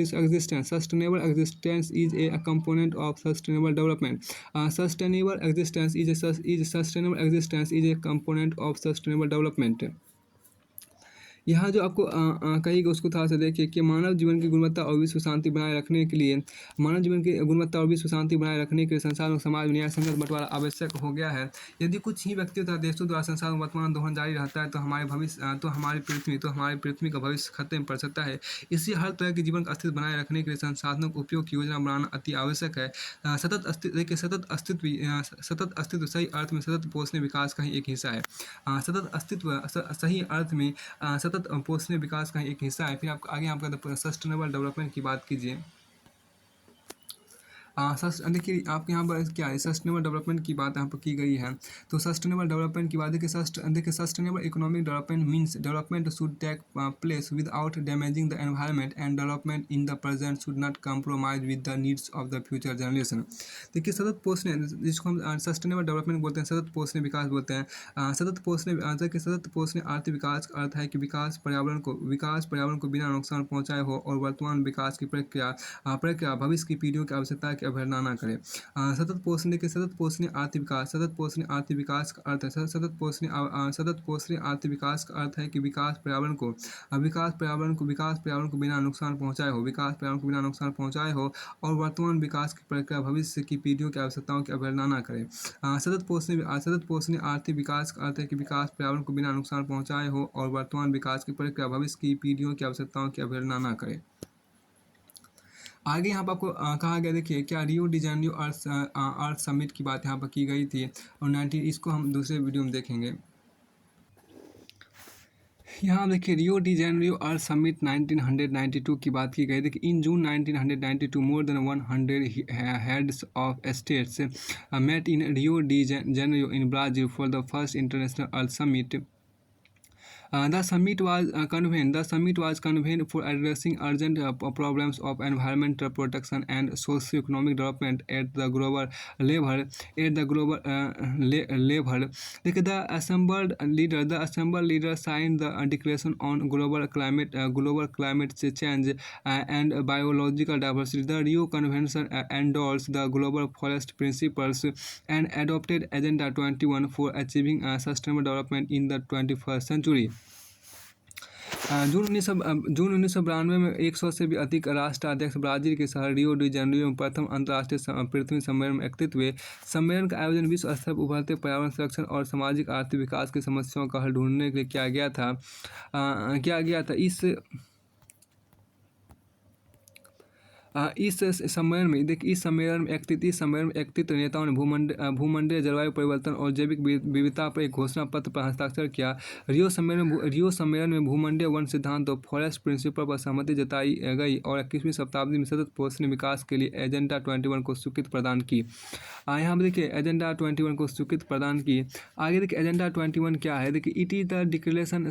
existence is a component of sustainable development. Sustainable existence is a component of sustainable development. यहाँ जो आपको कहेगा उसको थोड़ा सा देखिए कि मानव जीवन की गुणवत्ता और विश्व शांति बनाए रखने के लिए मानव जीवन की गुणवत्ता और विश्व शांति बनाए रखने के लिए संसार और समाज में न्याय संगत बंटवारा आवश्यक हो गया है। यदि कुछ ही व्यक्तियों तथा देशों द्वारा संसार में वर्तमान दोहन जारी रहता है तो हमारी पृथ्वी का भविष्य खतरे में पड़ सकता है। इसलिए हर तरह के जीवन का अस्तित्व बनाए रखने के लिए संसाधनों के उपयोग की योजना बनाना अति आवश्यक है। सतत अस्तित्व सही अर्थ में सतत पोषण विकास का ही एक हिस्सा है। सतत अस्तित्व सही अर्थ में सतत पोषणीय विकास का एक हिस्सा है। फिर आपको आगे आपका सस्टेनेबल डेवलपमेंट की बात कीजिए। देखिए आपके यहाँ पर क्या है, सस्टेनेबल डेवलपमेंट की बात यहाँ पर की गई है। तो सस्टेनेबल डेवलपमेंट की बात देखिए sustainable economic development means development should take place without damaging the environment and development in the present should not compromise with the needs of the future generation. देखिए सतत पोषण जिसको हम सस्टेनेबल डेवलपमेंट बोलते हैं, सतत पोषण विकास बोलते हैं। सतत पोषण आर्थिक विकास का अर्थ है कि विकास पर्यावरण को बिना नुकसान पहुँचाए हो और वर्तमान विकास की प्रक्रिया भविष्य की पीढ़ियों की आवश्यकता की अवहेलना न करें। सतत पोषणीय आर्थिक विकास का अर्थ है सतत पोषणीय आर्थिक विकास का अर्थ है कि विकास पर्यावरण को बिना नुकसान पहुंचाए हो और वर्तमान विकास की प्रक्रिया भविष्य की पीढ़ियों की आवश्यकताओं की अवहेलना न करें। सतत पोषणीय आर्थिक विकास का अर्थ है कि विकास पर्यावरण को बिना नुकसान पहुंचाए हो और वर्तमान विकास की प्रक्रिया भविष्य की पीढ़ियों की आवश्यकताओं की अवहेलना न करे। आगे यहाँ पर आपको कहा गया, देखिए क्या रियो डी जेनेरियो अर्थ समिट की बात यहाँ पर की गई थी और इसको हम दूसरे वीडियो में देखेंगे। यहाँ देखिए Rio de Janeiro earth summit 1992 की बात की गई। देखिए in June 1992 more than 100 heads of states met in Rio de Janeiro in Brazil for the first international earth summit. The summit was convened for addressing urgent problems of environmental protection and socio-economic development at the global level. Like the assembled leaders signed the Declaration on Global Climate Change and Biological Diversity. The Rio Convention endorsed the Global Forest Principles and adopted Agenda 21 for achieving sustainable development in the 21st century. जून 1992 में 100 से भी अधिक राष्ट्राध्यक्ष ब्राजील के शहर रियो डी जेनेरियो में प्रथम अंतर्राष्ट्रीय पृथ्वी सम्मेलन में एकत्रित हुए। सम्मेलन का आयोजन विश्व स्तर पर उभरते पर्यावरण संरक्षण और सामाजिक आर्थिक विकास की समस्याओं का हल ढूंढने के लिए किया गया था। इस सम्मेलन में एकत्रित नेताओं ने भूमंडलीय जलवायु परिवर्तन और जैविक विविधता पर एक घोषणा पत्र पर हस्ताक्षर किया। रियो सम्मेलन में भूमंडलीय वन सिद्धांत और फॉरेस्ट प्रिंसिपल पर सहमति जताई गई और 21वीं शताब्दी में सतत पोषणीय विकास के लिए एजेंडा 21 को स्वीकृति प्रदान की। यहाँ पर देखिए एजेंडा 21 को स्वीकृति प्रदान की। आगे देखिए एजेंडा 21 क्या है। देखिए it is declaration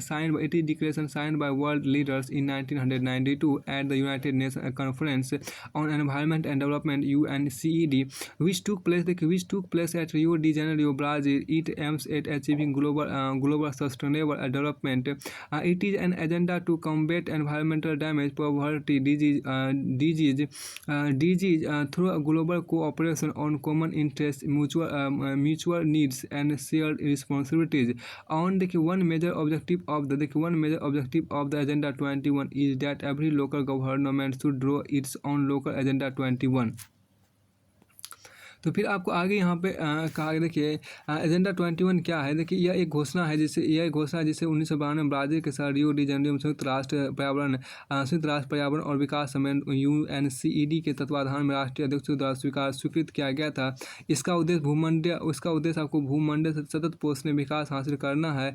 signed by world leaders in 1992 at the United nation conference on Environment and Development (UNCED), which took place at Rio de Janeiro, Brazil. It aims at achieving global sustainable development. It is an agenda to combat environmental damage, poverty, disease through global cooperation on common interests, mutual needs, and shared responsibilities. On one major objective of the Agenda 21 is that every local government should draw its own local agenda 21। तो फिर आपको आगे यहाँ पे कहा गया, देखिए एजेंडा 21 क्या है। देखिए यह एक घोषणा है जिसे 1992 में ब्राज़ील के शहर रियो डी जेनेरियो में संयुक्त राष्ट्र पर्यावरण और विकास सम्मेलन UNCED के तत्वाधान में राष्ट्रीय अध्यक्षों द्वारा स्वीकृत किया गया था। इसका उद्देश्य आपको भूमंडल से सतत पोषणीय विकास हासिल करना है।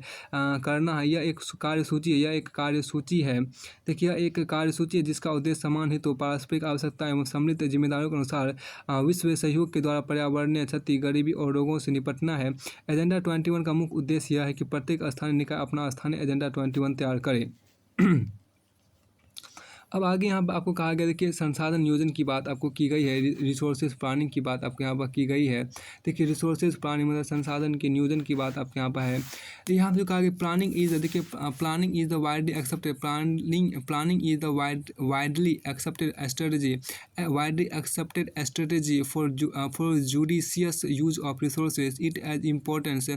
यह एक कार्यसूची है। देखिए यह एक कार्यसूची है जिसका उद्देश्य समान हित, पारस्परिक आवश्यकता एवं सम्मिलित जिम्मेदारियों के अनुसार विश्व सहयोग के द्वारा पर्यावरणीय क्षति, गरीबी और रोगों से निपटना है। एजेंडा 21 का मुख्य उद्देश्य यह है कि प्रत्येक स्थानीय निकाय अपना स्थानीय एजेंडा 21 तैयार करे।
अब आगे यहाँ पर आपको कहा गया, देखिए संसाधन नियोजन की बात आपको की गई है, रिसोर्सेज प्लानिंग की बात आपको यहाँ पर की गई है। देखिए रिसोर्सेज प्लानिंग मतलब संसाधन के नियोजन की बात आपके यहाँ पर है। यहाँ पर जो कहा गया प्लानिंग इज, देखिए planning is the widely accepted, planning is the widely accepted strategy for judicious use of resources. It has importance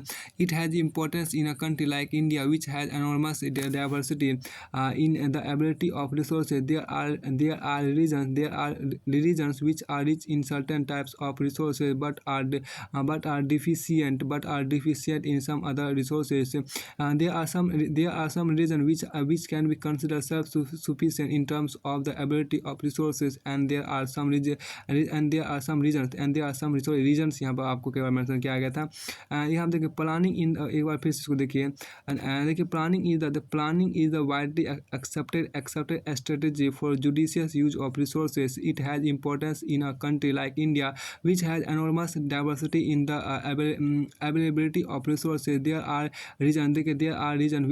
in a country like India, which has enormous diversity in the ability of resources. There are regions which are rich in certain types of resources, but are deficient in some other resources. There are some regions which can be considered self-sufficient in terms of the ability of resources, and there are some regions यहाँ पर आपको कई बार मेंशन किया गया था। यहाँ देखिए प्लानिंग इन, एक बार फिर से इसको देखिए, देखिए planning is the widely accepted strategy for judicious use of resources. It has importance in a country like India, which has enormous diversity in the availability of resources. There are regions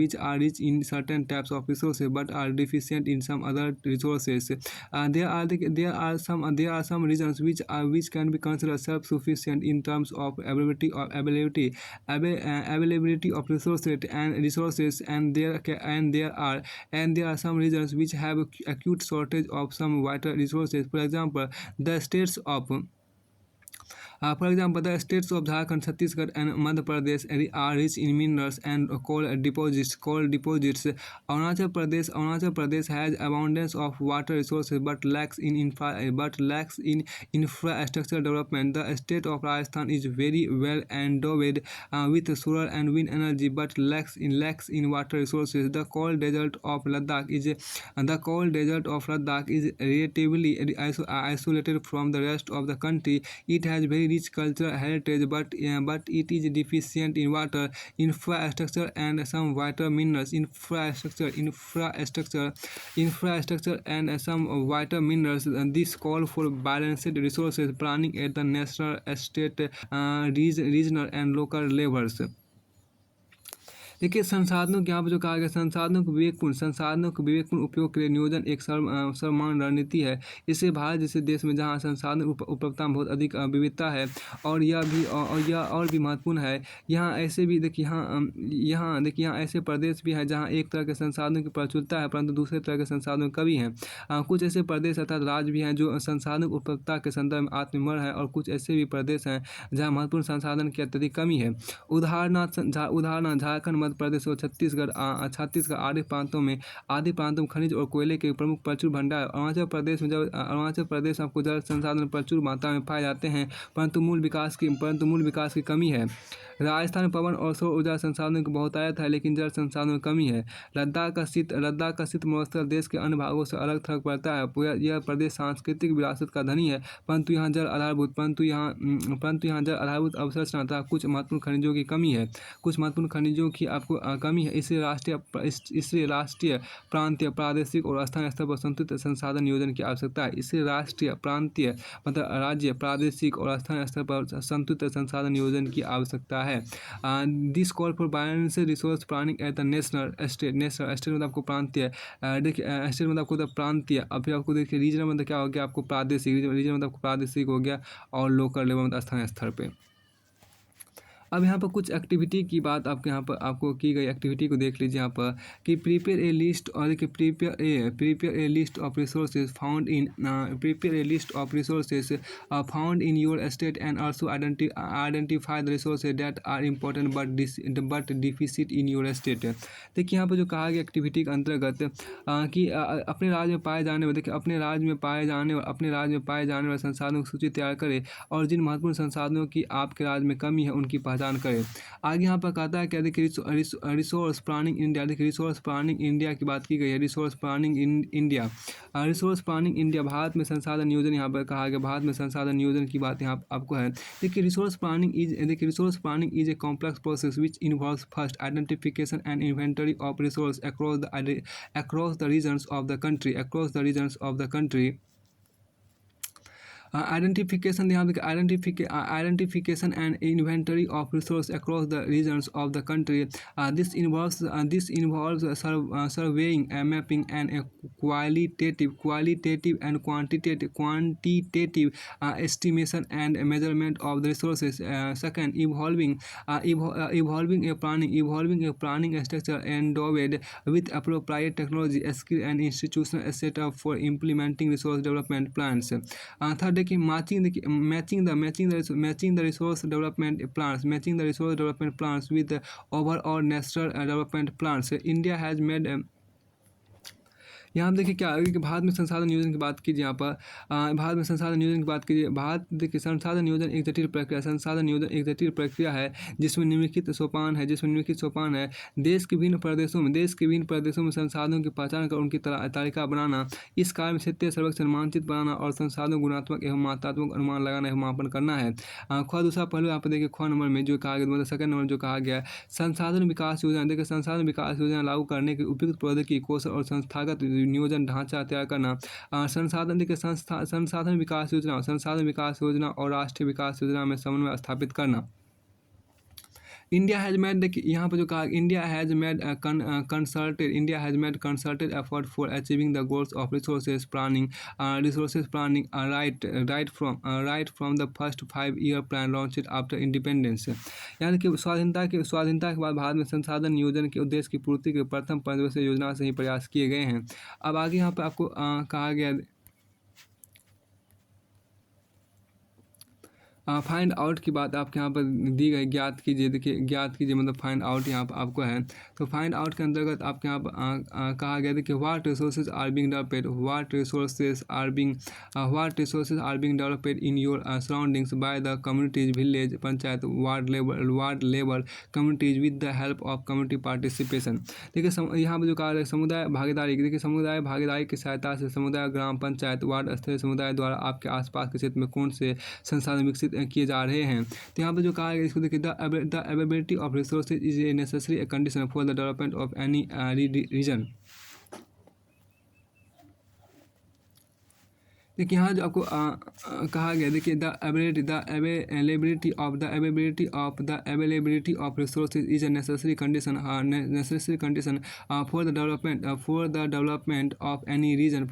which are rich in certain types of resources, but are deficient in some other resources. There are some regions which can be considered self-sufficient in terms of availability of resources, and there are some regions which have acute shortage of some vital resources. The states of Jharkhand, Chhattisgarh, and Madhya Pradesh are rich in minerals and coal deposits. Arunachal Pradesh has abundance of water resources, but lacks in infrastructure development. The state of Rajasthan is very well endowed with solar and wind energy, but lacks in water resources. The cold desert of Ladakh is relatively isolated from the rest of the country. It has very rich cultural heritage, but it is deficient in water, infrastructure, and some vital minerals. This call for balanced resources planning at the national, state, regional, and local levels. देखिए संसाधनों के यहाँ पर जो कहा गया, संसाधनों के विवेकपूर्ण उपयोग के लिए नियोजन एक सर्वमान्य रणनीति है। इससे भारत जैसे देश में जहाँ संसाधन उपलब्धता में बहुत अधिक विविधता है, और यह और भी महत्वपूर्ण है। यहाँ ऐसे भी देखिए यहाँ ऐसे प्रदेश भी हैं जहाँ एक तरह के संसाधनों की प्रचुरता है, परंतु दूसरे तरह के संसाधनों की कमी है। कुछ ऐसे प्रदेश अर्थात राज्य भी हैं जो संसाधन उपलब्धता के संदर्भ में आत्मनिर्भर हैं, और कुछ ऐसे भी प्रदेश हैं जहाँ महत्वपूर्ण संसाधन की अत्यधिक कमी है। उदाहरणार्थ झारखंड, मध्य प्रदेश और छत्तीसगढ़ आदि प्रांतों में खनिज और कोयले के प्रमुख प्रचुर भंडार। अरुणाचल प्रदेश आपको जल संसाधन प्रचुर मात्रा में पाए जाते हैं, परंतु मूल विकास की कमी है। राजस्थान में पवन और सौर ऊर्जा संसाधनों की बहुतायत है, लेकिन जल संसाधनों की कमी है। लद्दाख का शीत मरुस्थल देश के अन्य भागों से अलग थलग पड़ता है। यह प्रदेश सांस्कृतिक विरासत का धनी है, परंतु यहाँ जल आधारभूत अवसंरचना तथा कुछ महत्वपूर्ण खनिजों की कमी है। इसलिए राष्ट्रीय, प्रांतीय, प्रादेशिक और स्थानीय स्तर पर संतुलित संसाधन नियोजन की आवश्यकता है। इसलिए राष्ट्रीय, प्रांतीय मतलब राज्य, प्रादेशिक और स्थानीय स्तर पर संतुलित संसाधन नियोजन की आवश्यकता है। This call for balance resource planning at the national, state मतलब आपको प्रांतीय, देखिए स्टेट मतलब आपको प्रांतीय, अब फिर आपको देखिए रीजनल मतलब क्या हो गया आपको प्रादेशिक, रीजनल मतलब आपको प्रादेशिक हो गया, और लोकल लेवल मतलब स्थानीय स्तर पे। अब यहाँ पर कुछ एक्टिविटी की बात आपको की गई एक्टिविटी को देख लीजिए यहाँ पर कि प्रिपेयर ए लिस्ट, और देखिए prepare a list of resources found in your state, and also identify the resources that are important but deficit in your state. देखिए यहाँ पर जो कहा गया एक्टिविटी के अंतर्गत कि अपने राज्य में पाए जाने वाले, देखिए अपने राज्य में पाए जाने वाले संसाधनों की सूची तैयार करें, और जिन महत्वपूर्ण संसाधनों की आपके राज्य में कमी है उनकी पहचान करें। आगे यहाँ पर कहता है कि देखिए रिसोर्स प्लानिंग इंडिया, देखिए रिसोर्स प्लानिंग इंडिया की बात की गई है। रिसोर्स प्लानिंग इंडिया भारत में संसाधन नियोजन, यहाँ पर कहा गया भारत में संसाधन नियोजन की बात यहाँ आपको है। देखिए resource planning is a complex process which involves first identification and inventory of resource across the regions of the country identification, यहाँ पे identification and inventory of resource across the regions of the country. This involves surveying, mapping, and qualitative and quantitative estimation and measurement of the resources. Second, evolving a planning structure endowed with appropriate technology, skill, and institutional setup for implementing resource development plans. Third, देखिए matching the resource development plans with the overall national development plans. India has made यहाँ पे देखिए क्या है कि भारत में संसाधन नियोजन की बात कीजिए, यहाँ पर भारत में संसाधन नियोजन की बात कीजिए. भारत देखिए संसाधन नियोजन एक जटिल प्रक्रिया है जिसमें निम्नलिखित सोपान है. देश के विभिन्न प्रदेशों में संसाधनों की पहचान कर उनकी तालिका बनाना. इस कार्य में क्षेत्रीय सर्वेक्षण, मानचित्र बनाना और संसाधनों गुणात्मक एवं मात्रात्मक अनुमान लगाना एवं मापन करना है. दूसरा पहलू यहाँ पर देखिए नंबर में जो कहा गया, मतलब सेकंड नंबर जो कहा गया है, संसाधन विकास योजना. देखिए संसाधन विकास योजना लागू करने के उपयुक्त प्रौद्योगिकी, कौशल और संस्थागत नियोजन ढांचा तैयार करना. संसाधन विकास योजना और राष्ट्रीय विकास योजना में समन्वय स्थापित करना. इंडिया हैज़ मेड, देखिए यहाँ पर जो कहा, India has made consulted effort for achieving the goals of resources planning right from the first 5-year plan launched after independence. यानी कि स्वाधीनता के बाद भारत में संसाधन नियोजन के उद्देश्य की पूर्ति के प्रथम 5 वर्षीय योजना से ही प्रयास किए गए हैं. अब आगे यहाँ पर आपको कहा गया फाइंड आउट की बात आपके यहाँ पर दी गई, ज्ञात कीजिए मतलब फाइंड आउट यहाँ पर आपको है. तो फाइंड आउट के अंतर्गत आपके यहाँ पर कहा गया था कि what resources are being developed in your surroundings by the communities, village, panchayat, ward level communities with the help of community participation. देखिए यहाँ पर जो कहा है समुदाय भागीदारी, देखिए समुदाय भागीदारी की सहायता से समुदाय, ग्राम पंचायत, वार्ड स्तरीय समुदाय द्वारा आपके आसपास के क्षेत्र में कौन से संसाधन विकसित किए जा रहे हैं. तो यहाँ पर जो कहा है इसको देखिए, the availability of resources is a necessary condition for the development of any region. देखिए यहाँ जो आपको कहा गया, देखिए the availability of resources is a necessary condition for the development of any region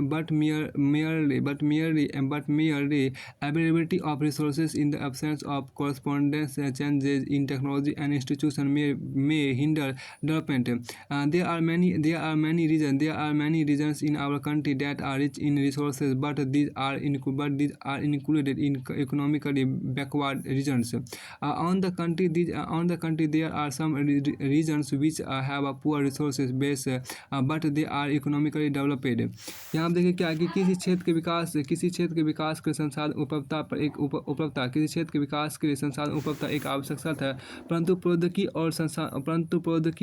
but merely availability of resources in the absence of corresponding changes in technology and institution may hinder development. There are many regions in our country that are rich in resources, but these are included in economically backward regions. On the country, there are some regions which have a poor resources base, but they are economically developed. यहाँ आप देखिए क्या कि किसी क्षेत्र के विकास के संसाधन उपलब्धता पर एक किसी क्षेत्र के विकास के लिए संसाधन उपलब्धता एक आवश्यक शर्त है, परंतु प्रौद्योगिकी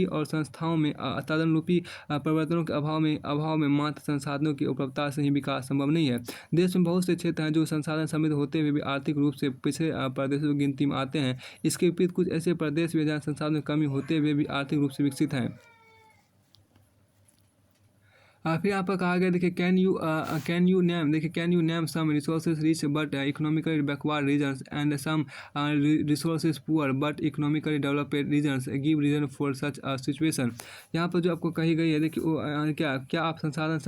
और संस्थाओं में तदनुरूपी परिवर्तनों के अभाव में मात्र संसाधनों की उपलब्धता से ही विकास संभव नहीं है. देश में बहुत से क्षेत्र हैं जो संसाधन समृद्ध होते हुए भी आर्थिक रूप से पिछड़े प्रदेशों की गिनती में आते हैं. इसके विपरीत कुछ ऐसे प्रदेश भी जहाँ संसाधनों की कमी होते हुए भी आर्थिक रूप से विकसित हैं. फिर यहाँ पर कहा गया, देखिए can you name some resources rich but economically backward regions and some resources poor but economically developed regions, give reason for such a situation. यहाँ पर जो आपको कही गई है, देखिए क्या आप संसाधन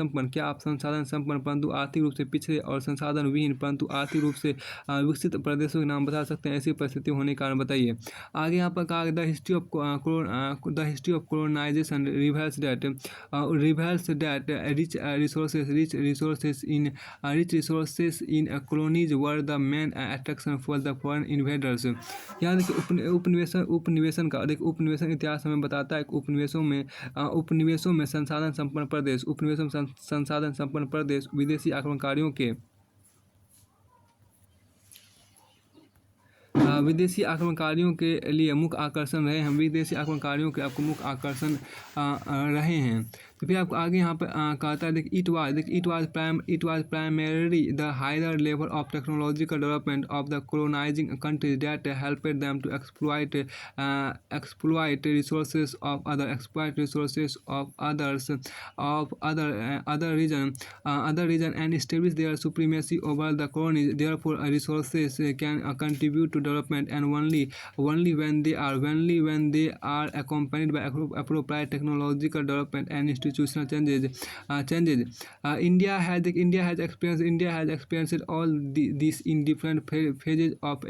संपन्न परंतु आर्थिक रूप से पिछड़े और संसाधन विहीन परंतु आर्थिक रूप से विकसित प्रदेशों के नाम बता सकते हैं. ऐसी परिस्थिति होने के कारण बताइए. आगे यहाँ पर कहा गया, the history of colonization reveals that rich resources in colonies were the main attraction for the foreign invaders. यहाँ देखिए उपनिवेशन इतिहास हमें बताता है कि उपनिवेशों में संसाधन संपन्न प्रदेश विदेशी आक्रमणकारियों के लिए मुख्य आकर्षण रहे हैं. तो फिर आपको आगे यहाँ पर कहता है देखिए it was primarily the higher level of technological development of the colonizing countries that helped them to exploit resources of others of other region and establish their supremacy over the colonies. Therefore, resources can contribute to development, and only when they are accompanied by appropriate technological development and institutional changes. India has experienced all these in different phases of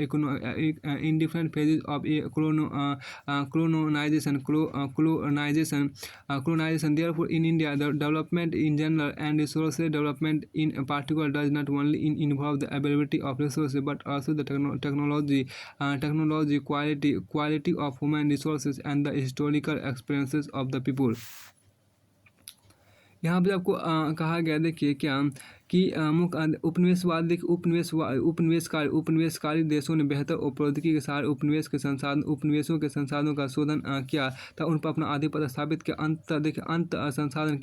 colonization. Therefore, in India, the development in general and resource development in particular does not only involve the availability of resources but also the technology, quality of human resources, and the historical experiences of the people. यहाँ पे आपको कहा गया देखिए क्या कि मुख्य उपनिवेशकारी देशों ने बेहतर प्रौद्योगिकी के सहारे उपनिवेशों के संसाधनों का शोधन किया था, उन पर अपना आधिपत्य स्थापित किया। अंत संसाधन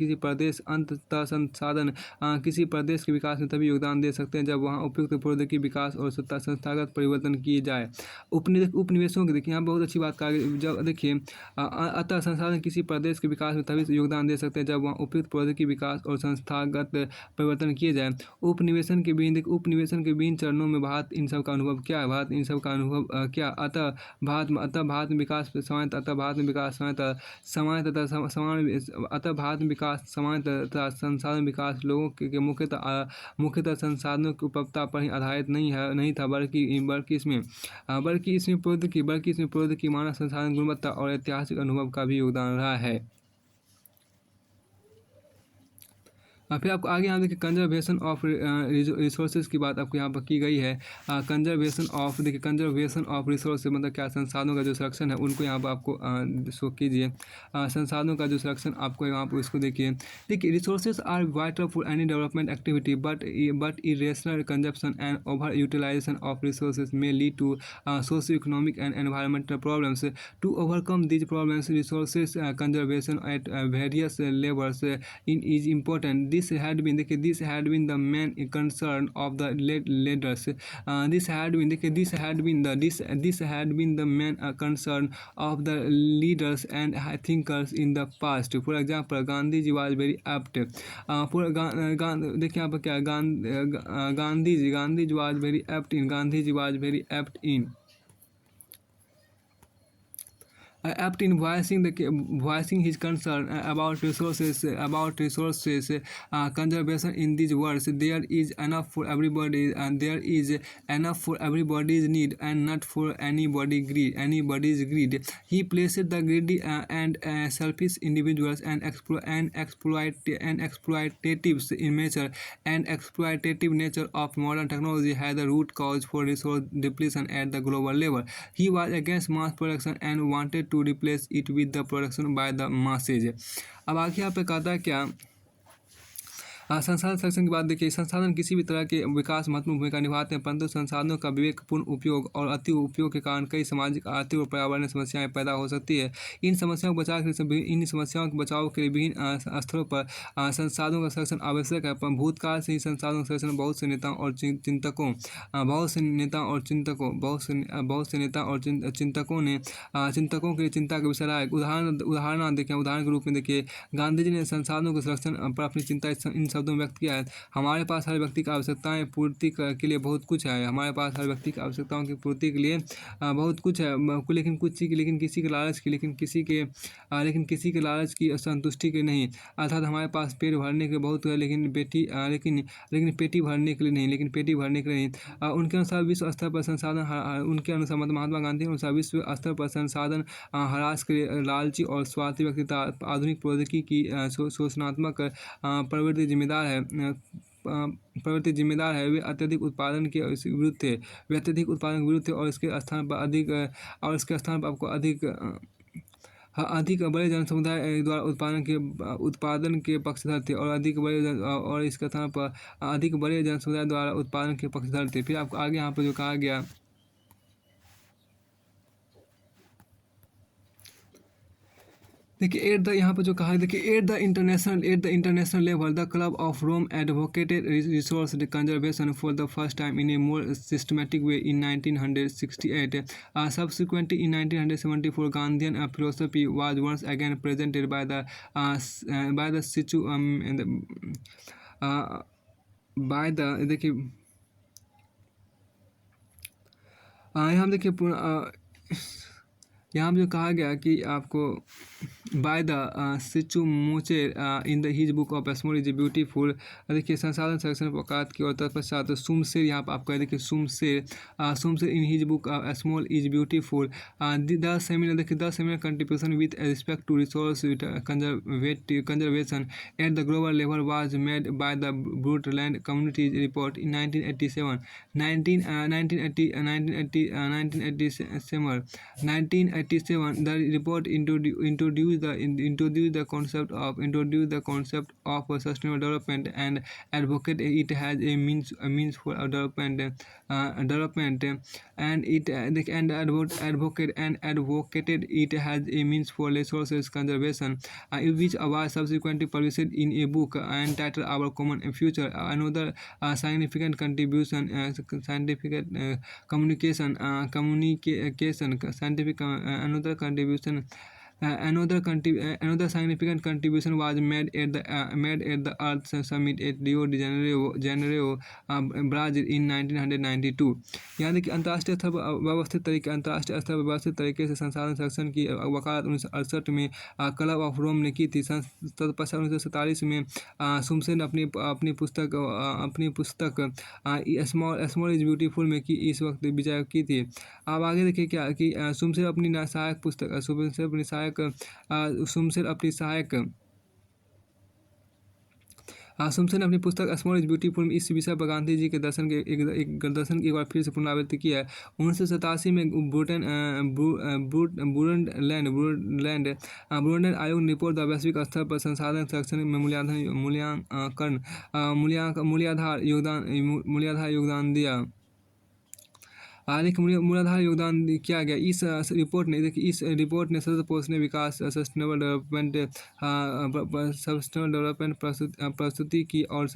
किसी प्रदेश के विकास में तभी योगदान दे सकते हैं जब वहाँ उपयुक्त प्रौद्योगिकी विकास और संस्थागत परिवर्तन किए जाए। उपनिवेशों की देखिए यहाँ बहुत अच्छी बात कहा गई। जब देखिए अतः संसाधन किसी प्रदेश के विकास में तभी योगदान दे सकते हैं जब वहाँ उपयुक्त प्रौद्योगिकी विकास और संस्थागत परिवर्तन किए जाए। उपनिवेशन के विभिन्न चरणों में भारत इन सब का अनुभव क्या है? अतः भारत में विकास समान तथा संसाधन विकास लोगों के मुख्यतः संसाधनों की उपलब्धता पर ही आधारित नहीं था, बल्कि इसमें प्रौद्योगिकी, मानव संसाधन, गुणवत्ता और ऐतिहासिक अनुभव का भी योगदान रहा है। फिर आपको आगे यहाँ देखिए कंजर्वेशन ऑफ रिसोर्सेज की बात आपको यहाँ पर की गई है। कंजर्वेशन ऑफ रिसोर्सेज मतलब क्या? संसाधनों का जो संरक्षण है उनको यहाँ पर आपको शो कीजिए। संसाधनों का जो संरक्षण आपको यहाँ पर उसको देखिए। Resources are vital for any development activity but irrational consumption and over utilization of resources may lead to socio economic and environmental problems. To overcome these problems resources conservation at various levels is important. This had been the main concern of the leaders. This had been the main concern of the leaders and thinkers in the past. For example, Gandhi ji was very apt. देखिए यहाँ पर क्या Gandhi ji was very apt in voicing his concern about resources conservation in these words. There is enough for everybody, and there is enough for everybody's need and not for anybody's greed. He placed the greedy and selfish individuals and exploitatives in nature, and exploitative nature of modern technology has the root cause for resource depletion at the global level. He was against mass production and wanted to replace it with the production by the masses. अब आगे यहाँ पे कहता है क्या? संसाधन संरक्षण की बात देखिए। संसाधन किसी भी तरह के विकास महत्वपूर्ण भूमिका निभाते हैं, परंतु संसाधनों का विवेकपूर्ण उपयोग और अति उपयोग के कारण कई सामाजिक, आर्थिक और पर्यावरणीय समस्याएं पैदा हो सकती है। इन समस्याओं के बचाव के लिए विभिन्न स्तरों पर संसाधनों का संरक्षण आवश्यक है। भूतकाल से ही संसाधनों का संरक्षण बहुत से नेताओं और चिंतकों के लिए चिंता का विषय रहा है। उदाहरण के रूप में देखिए, गांधी जी ने संसाधनों के संरक्षण पर अपनी चिंता इन शब्दों में व्यक्त किया है। हमारे पास हर व्यक्ति की आवश्यकताएं पूर्ति के लिए बहुत कुछ है। हमारे पास हर व्यक्ति की आवश्यकताओं की पूर्ति के लिए बहुत कुछ है, लेकिन किसी के लालच की संतुष्टि के नहीं। अर्थात हमारे पास पेट भरने के बहुत है, लेकिन पेटी भरने के लिए नहीं। उनके अनुसार विश्व स्तर पर संसाधन महात्मा गांधी के अनुसार विश्व स्तर पर संसाधन ह्रास के लिए लालची और स्वार्थी व्यक्ति आधुनिक प्रौद्योगिकी की शोषणात्मक प्रवृत्ति जिम्मेदार है। वे अत्यधिक उत्पादन के विरुद्ध थे और इसके स्थान पर आपको अधिक बड़े जनसमुदाय द्वारा उत्पादन के पक्षधर थे और इसके स्थान पर अधिक बड़े जनसमुदाय द्वारा उत्पादन के पक्षधर थे। फिर आपको आगे यहाँ पर जो कहा गया, देखिए यहाँ पर जो कहा है, देखिए at the international level the club of Rome advocated resource conservation for the first time in a more systematic way in 1968. Subsequently, in 1974, Gandhian philosophy was once again presented by the situ and by the देखिए यहाँ देखिए यहाँ जो कहा गया कि आपको by the Schumacher in the his book of small is beautiful. देखिए संसाधन संरक्षण वकालत की और तत्पश्चात सुमशेर यहाँ पर आपका देखिए Schumacher in his book small is beautiful. The seminal देखिए the seminal contribution with respect to resource conservation at the global level was made by the Brundtland communities report in 1987. 1987, the report introduced the concept of sustainable development and advocate it as a means for development, and advocated it as a means for resources conservation, which was subsequently published in a book entitled Our Common Future. Another significant contribution, another significant contribution was made at the Earth Summit at Rio de Janeiro, Brazil in 1992. यहाँ देखिए अंतर्राष्ट्रीय स्तर पर व्यवस्थित तरीके से संसाधन संरक्षण की वकालत 1968 में क्लब ऑफ रोम ने की थी। तत्पश्चात 1947 में सुमशेर ने अपनी पुस्तक स्मॉल इज ब्यूटीफुल में की इस वक्त विजय की थी। अब आगे देखिए क्या कि सुमशेर अपनी सहायक सुमशेर ने अपनी पुस्तक स्मॉल इज ब्यूटीफुल में इस विषय पर गांधी जी के दर्शन की एक बार फिर से पुनरावृत्ति किया है। 1987 में ब्रूनलैंड आयोग ने रिपोर्ट द वैश्विक स्तर पर संसाधन संरक्षण में मूल्यांधार योगदान दिया। मूलाधार योगदान किया गया। इस रिपोर्ट ने सतत पोषणीय विकास, सस्टेनेबल डेवलपमेंट प्रस्तुति की और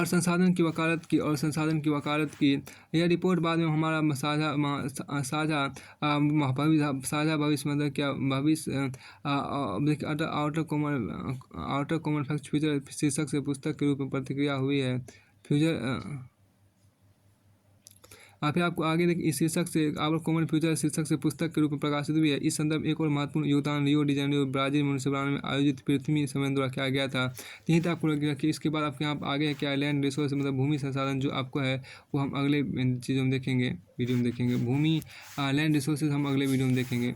संसाधन की वकालत की। यह रिपोर्ट बाद में हमारा साझा भविष्य मतलब क्या भविष्य आउटर कॉमन फैक्ट फ्यूचर शीर्षक से पुस्तक के रूप में प्रतिक्रिया हुई है। फिर आपको आगे देखिए इस शीर्षक से आवर कॉमन फ्यूचर शीर्षक से पुस्तक के रूप में प्रकाशित हुई है। इस संदर्भ एक और महत्वपूर्ण योगदान रियो डी जेनेरो ब्राजील में 1992 में आयोजित पृथ्वी सम्मेलन द्वारा किया गया था। यहीं तक आपको लगेगा कि इसके बाद आपके यहाँ आगे क्या लैंड रिसोर्स मतलब भूमि संसाधन जो आपको है वो हम अगले चीज़ों में देखेंगे, वीडियो में देखेंगे। भूमि लैंड रिसोर्सेज हम अगले वीडियो में देखेंगे।